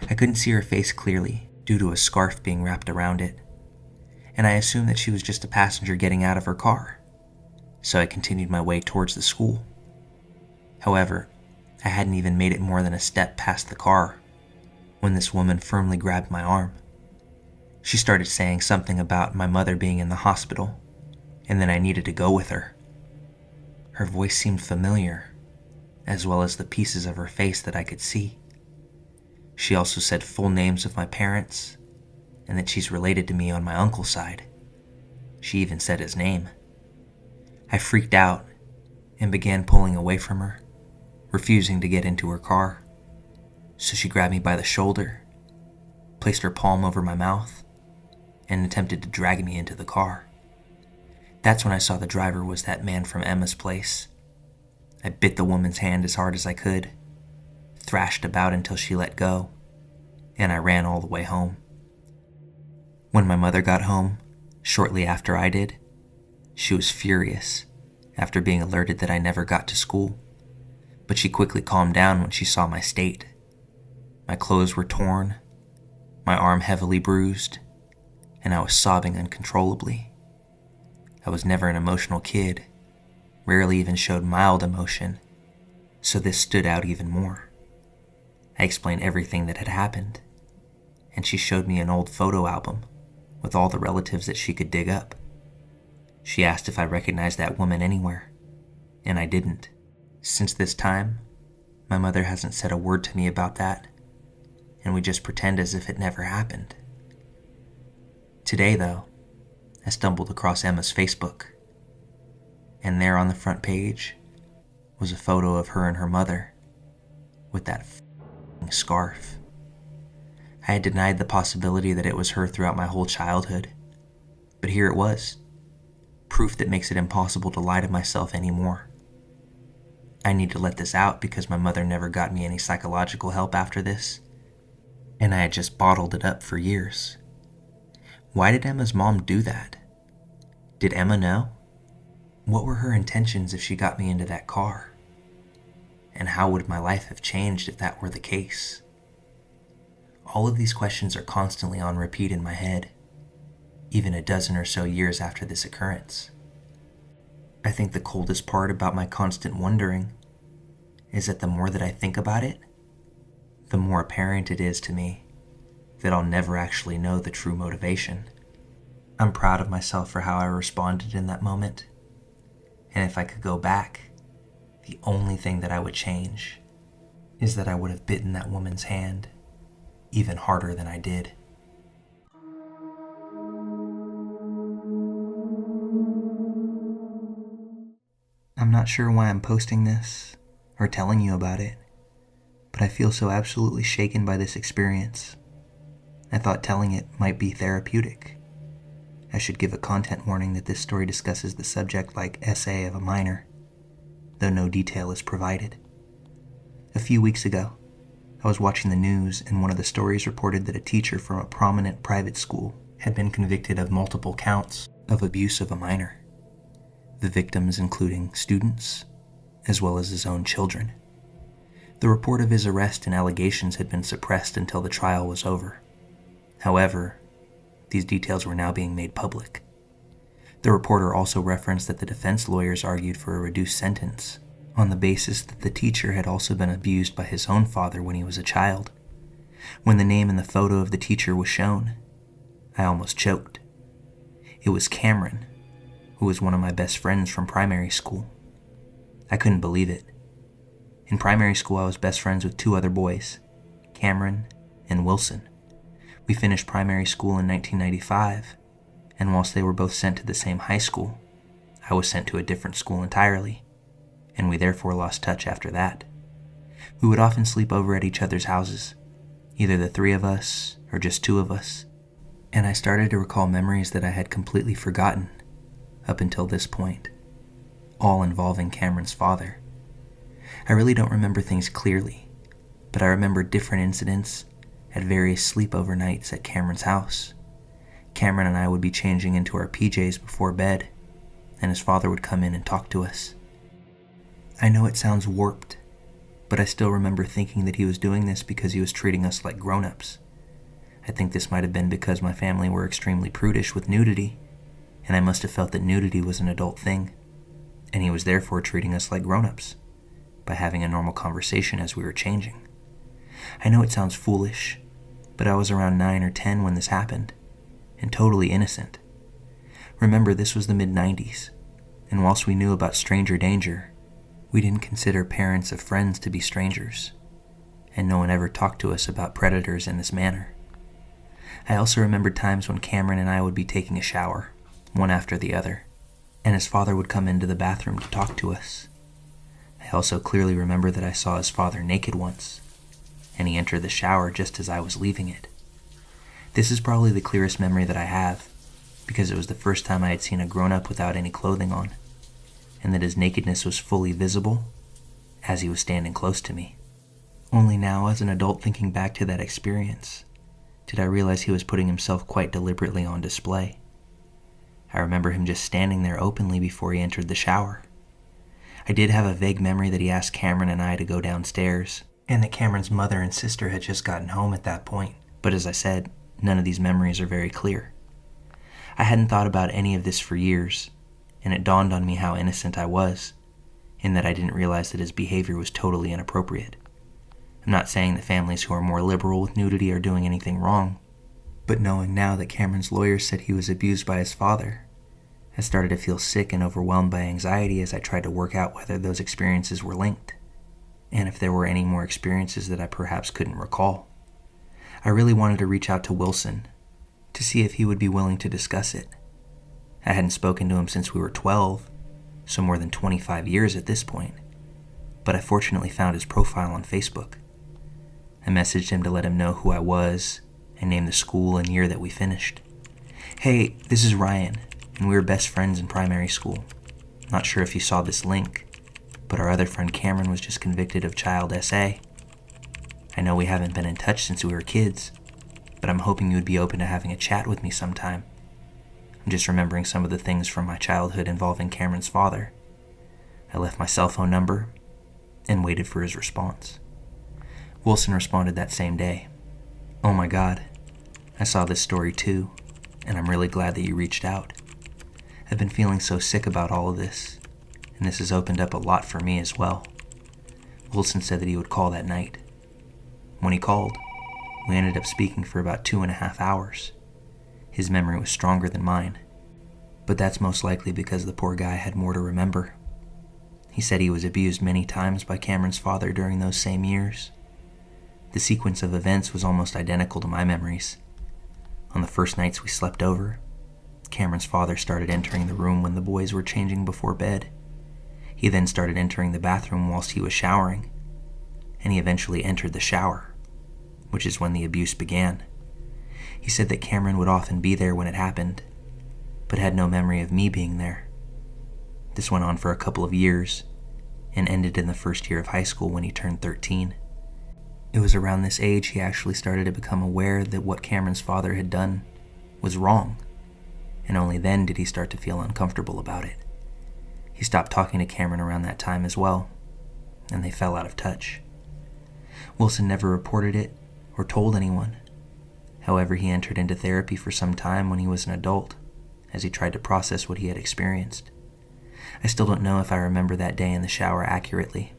I couldn't see her face clearly due to a scarf being wrapped around it, and I assumed that she was just a passenger getting out of her car, so I continued my way towards the school. However, I hadn't even made it more than a step past the car when this woman firmly grabbed my arm. She started saying something about my mother being in the hospital, and that I needed to go with her. Her voice seemed familiar, as well as the pieces of her face that I could see. She also said full names of my parents, and that she's related to me on my uncle's side. She even said his name. I freaked out and began pulling away from her, refusing to get into her car. So she grabbed me by the shoulder, placed her palm over my mouth, and attempted to drag me into the car. That's when I saw the driver was that man from Emma's place. I bit the woman's hand as hard as I could, thrashed about until she let go, and I ran all the way home. When my mother got home, shortly after I did, she was furious after being alerted that I never got to school, but she quickly calmed down when she saw my state. My clothes were torn, my arm heavily bruised, and I was sobbing uncontrollably. I was never an emotional kid, rarely even showed mild emotion, so this stood out even more. I explained everything that had happened, and she showed me an old photo album with all the relatives that she could dig up. She asked if I recognized that woman anywhere, and I didn't. Since this time, my mother hasn't said a word to me about that, and we just pretend as if it never happened. Today, though, I stumbled across Emma's Facebook, and there on the front page was a photo of her and her mother with that f***ing scarf. I had denied the possibility that it was her throughout my whole childhood, but here it was, proof that makes it impossible to lie to myself anymore. I need to let this out because my mother never got me any psychological help after this, and I had just bottled it up for years. Why did Emma's mom do that? Did Emma know? What were her intentions if she got me into that car? And how would my life have changed if that were the case? All of these questions are constantly on repeat in my head, even a dozen or so years after this occurrence. I think the coldest part about my constant wondering is that the more that I think about it, the more apparent it is to me that I'll never actually know the true motivation. I'm proud of myself for how I responded in that moment, and if I could go back, the only thing that I would change is that I would have bitten that woman's hand even harder than I did. I'm not sure why I'm posting this or telling you about it, but I feel so absolutely shaken by this experience. I thought telling it might be therapeutic. I should give a content warning that this story discusses the subject-like essay of a minor, though no detail is provided. A few weeks ago, I was watching the news and one of the stories reported that a teacher from a prominent private school had been convicted of multiple counts of abuse of a minor, the victims including students, as well as his own children. The report of his arrest and allegations had been suppressed until the trial was over. However, these details were now being made public. The reporter also referenced that the defense lawyers argued for a reduced sentence on the basis that the teacher had also been abused by his own father when he was a child. When the name and the photo of the teacher was shown, I almost choked. It was Cameron, who was one of my best friends from primary school. I couldn't believe it. In primary school, I was best friends with two other boys, Cameron and Wilson. We finished primary school in 1995, and whilst they were both sent to the same high school, I was sent to a different school entirely, and we therefore lost touch after that. We would often sleep over at each other's houses, either the three of us or just two of us, and I started to recall memories that I had completely forgotten up until this point, all involving Cameron's father. I really don't remember things clearly, but I remember different incidents at various sleepover nights at Cameron's house. Cameron and I would be changing into our PJs before bed, and his father would come in and talk to us. I know it sounds warped, but I still remember thinking that he was doing this because he was treating us like grown-ups. I think this might have been because my family were extremely prudish with nudity, and I must have felt that nudity was an adult thing, and he was therefore treating us like grown-ups by having a normal conversation as we were changing. I know it sounds foolish, but I was around 9 or 10 when this happened, and totally innocent. Remember, this was the mid-90s, and whilst we knew about stranger danger, we didn't consider parents of friends to be strangers, and no one ever talked to us about predators in this manner. I also remembered times when Cameron and I would be taking a shower, one after the other, and his father would come into the bathroom to talk to us. I also clearly remember that I saw his father naked once, and he entered the shower just as I was leaving it. This is probably the clearest memory that I have, because it was the first time I had seen a grown-up without any clothing on, and that his nakedness was fully visible as he was standing close to me. Only now, as an adult thinking back to that experience, did I realize he was putting himself quite deliberately on display. I remember him just standing there openly before he entered the shower. I did have a vague memory that he asked Cameron and I to go downstairs, and that Cameron's mother and sister had just gotten home at that point. But as I said, none of these memories are very clear. I hadn't thought about any of this for years, and it dawned on me how innocent I was, in that I didn't realize that his behavior was totally inappropriate. I'm not saying that families who are more liberal with nudity are doing anything wrong, but knowing now that Cameron's lawyer said he was abused by his father, I started to feel sick and overwhelmed by anxiety as I tried to work out whether those experiences were linked, and if there were any more experiences that I perhaps couldn't recall. I really wanted to reach out to Wilson to see if he would be willing to discuss it. I hadn't spoken to him since we were 12, so more than 25 years at this point, but I fortunately found his profile on Facebook. I messaged him to let him know who I was and name the school and year that we finished. "Hey, this is Ryan, and we were best friends in primary school. Not sure if you saw this link, but our other friend Cameron was just convicted of child SA. I know we haven't been in touch since we were kids, but I'm hoping you would be open to having a chat with me sometime. I'm just remembering some of the things from my childhood involving Cameron's father." I left my cell phone number and waited for his response. Wilson responded that same day. "Oh my God, I saw this story too, and I'm really glad that you reached out. I've been feeling so sick about all of this, and this has opened up a lot for me as well." Wilson said that he would call that night. When he called, we ended up speaking for about 2.5 hours. His memory was stronger than mine, but that's most likely because the poor guy had more to remember. He said he was abused many times by Cameron's father during those same years. The sequence of events was almost identical to my memories. On the first nights we slept over, Cameron's father started entering the room when the boys were changing before bed. He then started entering the bathroom whilst he was showering, and he eventually entered the shower, which is when the abuse began. He said that Cameron would often be there when it happened, but had no memory of me being there. This went on for a couple of years, and ended in the first year of high school when he turned 13. It was around this age he actually started to become aware that what Cameron's father had done was wrong, and only then did he start to feel uncomfortable about it. He stopped talking to Cameron around that time as well, and they fell out of touch. Wilson never reported it or told anyone. However, he entered into therapy for some time when he was an adult, as he tried to process what he had experienced. I still don't know if I remember that day in the shower accurately.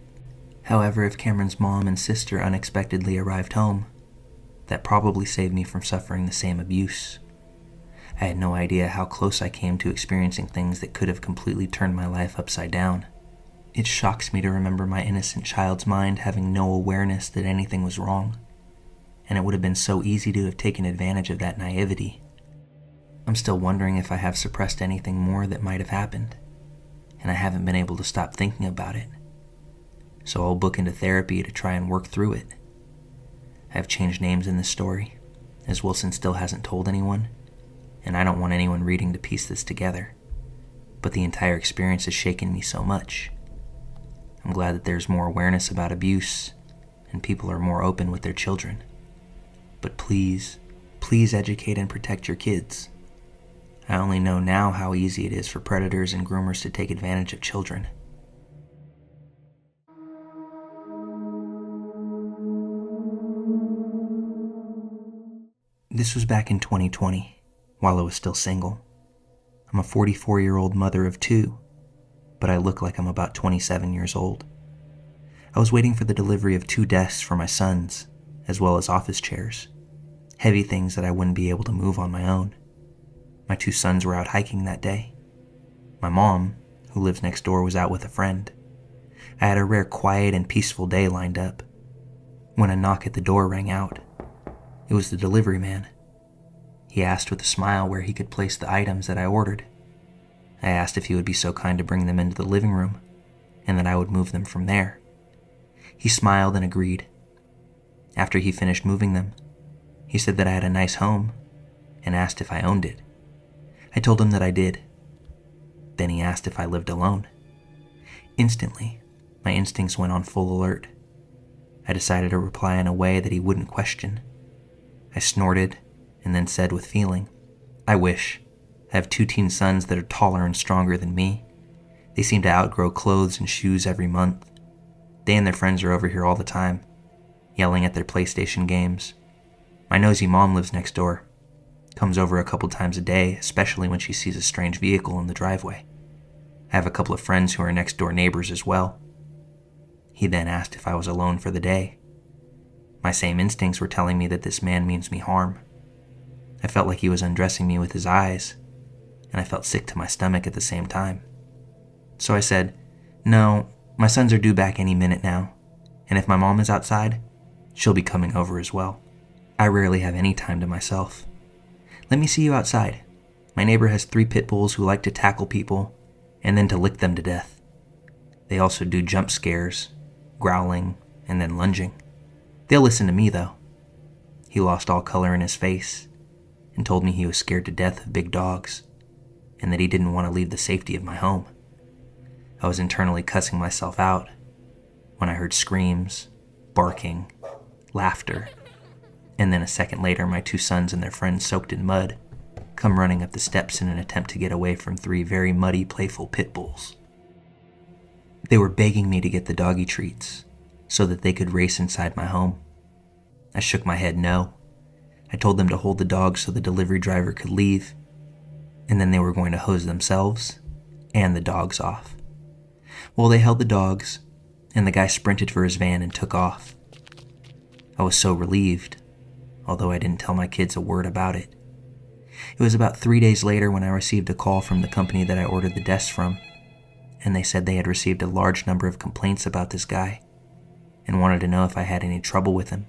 However, if Cameron's mom and sister unexpectedly arrived home, that probably saved me from suffering the same abuse. I had no idea how close I came to experiencing things that could have completely turned my life upside down. It shocks me to remember my innocent child's mind having no awareness that anything was wrong, and it would have been so easy to have taken advantage of that naivety. I'm still wondering if I have suppressed anything more that might have happened, and I haven't been able to stop thinking about it. So I'll book into therapy to try and work through it. I have changed names in this story, as Wilson still hasn't told anyone, and I don't want anyone reading to piece this together. But the entire experience has shaken me so much. I'm glad that there's more awareness about abuse, and people are more open with their children. But please, please educate and protect your kids. I only know now how easy it is for predators and groomers to take advantage of children. This was back in 2020, while I was still single. I'm a 44-year-old mother of two, but I look like I'm about 27 years old. I was waiting for the delivery of 2 desks for my sons, as well as office chairs, heavy things that I wouldn't be able to move on my own. My 2 sons were out hiking that day. My mom, who lives next door, was out with a friend. I had a rare quiet and peaceful day lined up, when a knock at the door rang out. It was the delivery man. He asked with a smile where he could place the items that I ordered. I asked if he would be so kind to bring them into the living room, and that I would move them from there. He smiled and agreed. After he finished moving them, he said that I had a nice home, and asked if I owned it. I told him that I did. Then he asked if I lived alone. Instantly, my instincts went on full alert. I decided to reply in a way that he wouldn't question. I snorted and then said with feeling, "I wish. I have 2 teen sons that are taller and stronger than me. They seem to outgrow clothes and shoes every month. They and their friends are over here all the time, yelling at their PlayStation games. My nosy mom lives next door. Comes over a couple times a day, especially when she sees a strange vehicle in the driveway. I have a couple of friends who are next door neighbors as well." He then asked if I was alone for the day. My same instincts were telling me that this man means me harm. I felt like he was undressing me with his eyes, and I felt sick to my stomach at the same time. So I said, "No, my sons are due back any minute now, and if my mom is outside, she'll be coming over as well. I rarely have any time to myself. Let me see you outside. My neighbor has 3 pit bulls who like to tackle people and then to lick them to death. They also do jump scares, growling, and then lunging. They'll listen to me, though." He lost all color in his face and told me he was scared to death of big dogs and that he didn't want to leave the safety of my home. I was internally cussing myself out when I heard screams, barking, laughter, and then a second later my 2 sons and their friends soaked in mud come running up the steps in an attempt to get away from 3 very muddy, playful pit bulls. They were begging me to get the doggy treats so that they could race inside my home. I shook my head no. I told them to hold the dogs so the delivery driver could leave, and then they were going to hose themselves and the dogs off. Well, they held the dogs, and the guy sprinted for his van and took off. I was so relieved, although I didn't tell my kids a word about it. It was about 3 days later when I received a call from the company that I ordered the desks from, and they said they had received a large number of complaints about this guy and wanted to know if I had any trouble with him.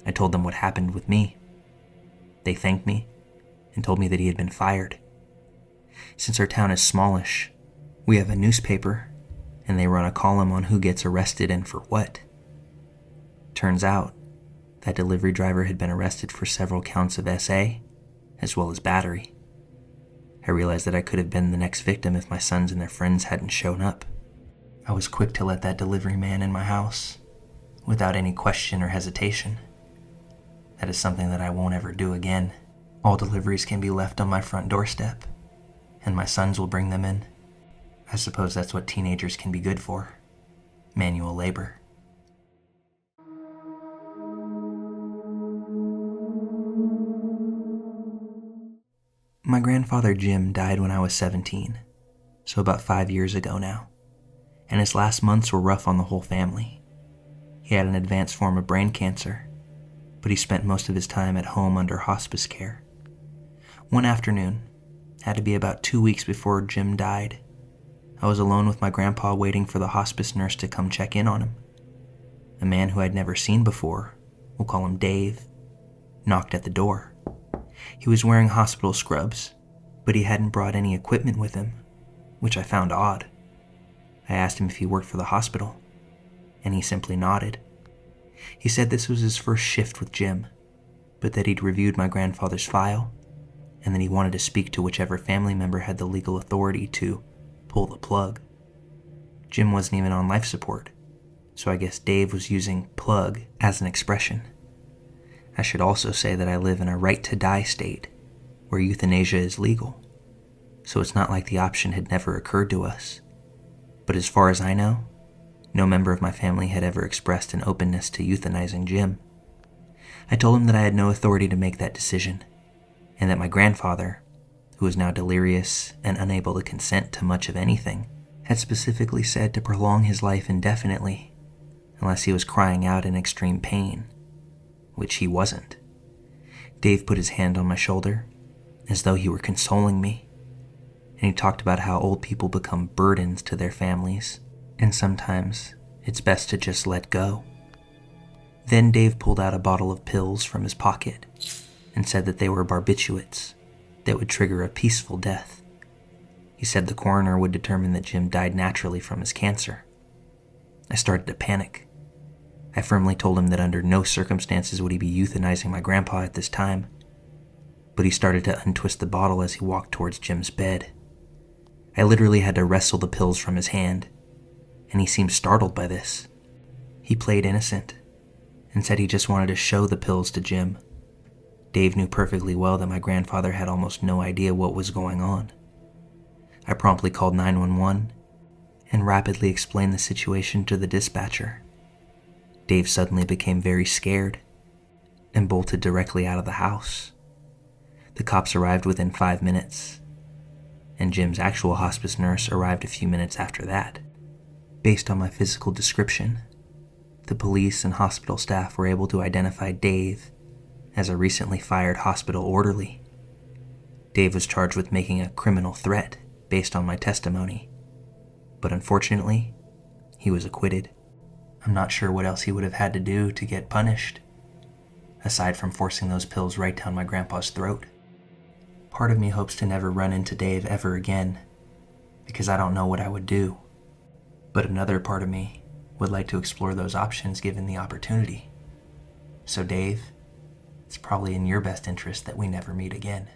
I told them what happened with me. They thanked me and told me that he had been fired. Since our town is smallish, we have a newspaper, and they run a column on who gets arrested and for what. Turns out, that delivery driver had been arrested for several counts of SA, as well as battery. I realized that I could have been the next victim if my sons and their friends hadn't shown up. I was quick to let that delivery man in my house, without any question or hesitation. That is something that I won't ever do again. All deliveries can be left on my front doorstep, and my sons will bring them in. I suppose that's what teenagers can be good for. Manual labor. My grandfather Jim died when I was 17, so about 5 years ago now, and his last months were rough on the whole family. He had an advanced form of brain cancer, but he spent most of his time at home under hospice care. One afternoon, had to be about 2 weeks before Jim died, I was alone with my grandpa waiting for the hospice nurse to come check in on him. A man who I'd never seen before, we'll call him Dave, knocked at the door. He was wearing hospital scrubs, but he hadn't brought any equipment with him, which I found odd. I asked him if he worked for the hospital, and he simply nodded. He said this was his first shift with Jim, but that he'd reviewed my grandfather's file, and that he wanted to speak to whichever family member had the legal authority to pull the plug. Jim wasn't even on life support, so I guess Dave was using plug as an expression. I should also say that I live in a right-to-die state where euthanasia is legal, so it's not like the option had never occurred to us. But as far as I know, no member of my family had ever expressed an openness to euthanizing Jim. I told him that I had no authority to make that decision, and that my grandfather, who was now delirious and unable to consent to much of anything, had specifically said to prolong his life indefinitely, unless he was crying out in extreme pain, which he wasn't. Dave put his hand on my shoulder, as though he were consoling me, and he talked about how old people become burdens to their families, and sometimes it's best to just let go. Then Dave pulled out a bottle of pills from his pocket and said that they were barbiturates that would trigger a peaceful death. He said the coroner would determine that Jim died naturally from his cancer. I started to panic. I firmly told him that under no circumstances would he be euthanizing my grandpa at this time, but he started to untwist the bottle as he walked towards Jim's bed. I literally had to wrestle the pills from his hand, and he seemed startled by this. He played innocent and said he just wanted to show the pills to Jim. Dave knew perfectly well that my grandfather had almost no idea what was going on. I promptly called 911 and rapidly explained the situation to the dispatcher. Dave suddenly became very scared and bolted directly out of the house. The cops arrived within 5 minutes, and Jim's actual hospice nurse arrived a few minutes after that. Based on my physical description, the police and hospital staff were able to identify Dave as a recently fired hospital orderly. Dave was charged with making a criminal threat based on my testimony, but unfortunately, he was acquitted. I'm not sure what else he would have had to do to get punished, aside from forcing those pills right down my grandpa's throat. Part of me hopes to never run into Dave ever again, because I don't know what I would do. But another part of me would like to explore those options given the opportunity. So Dave, it's probably in your best interest that we never meet again.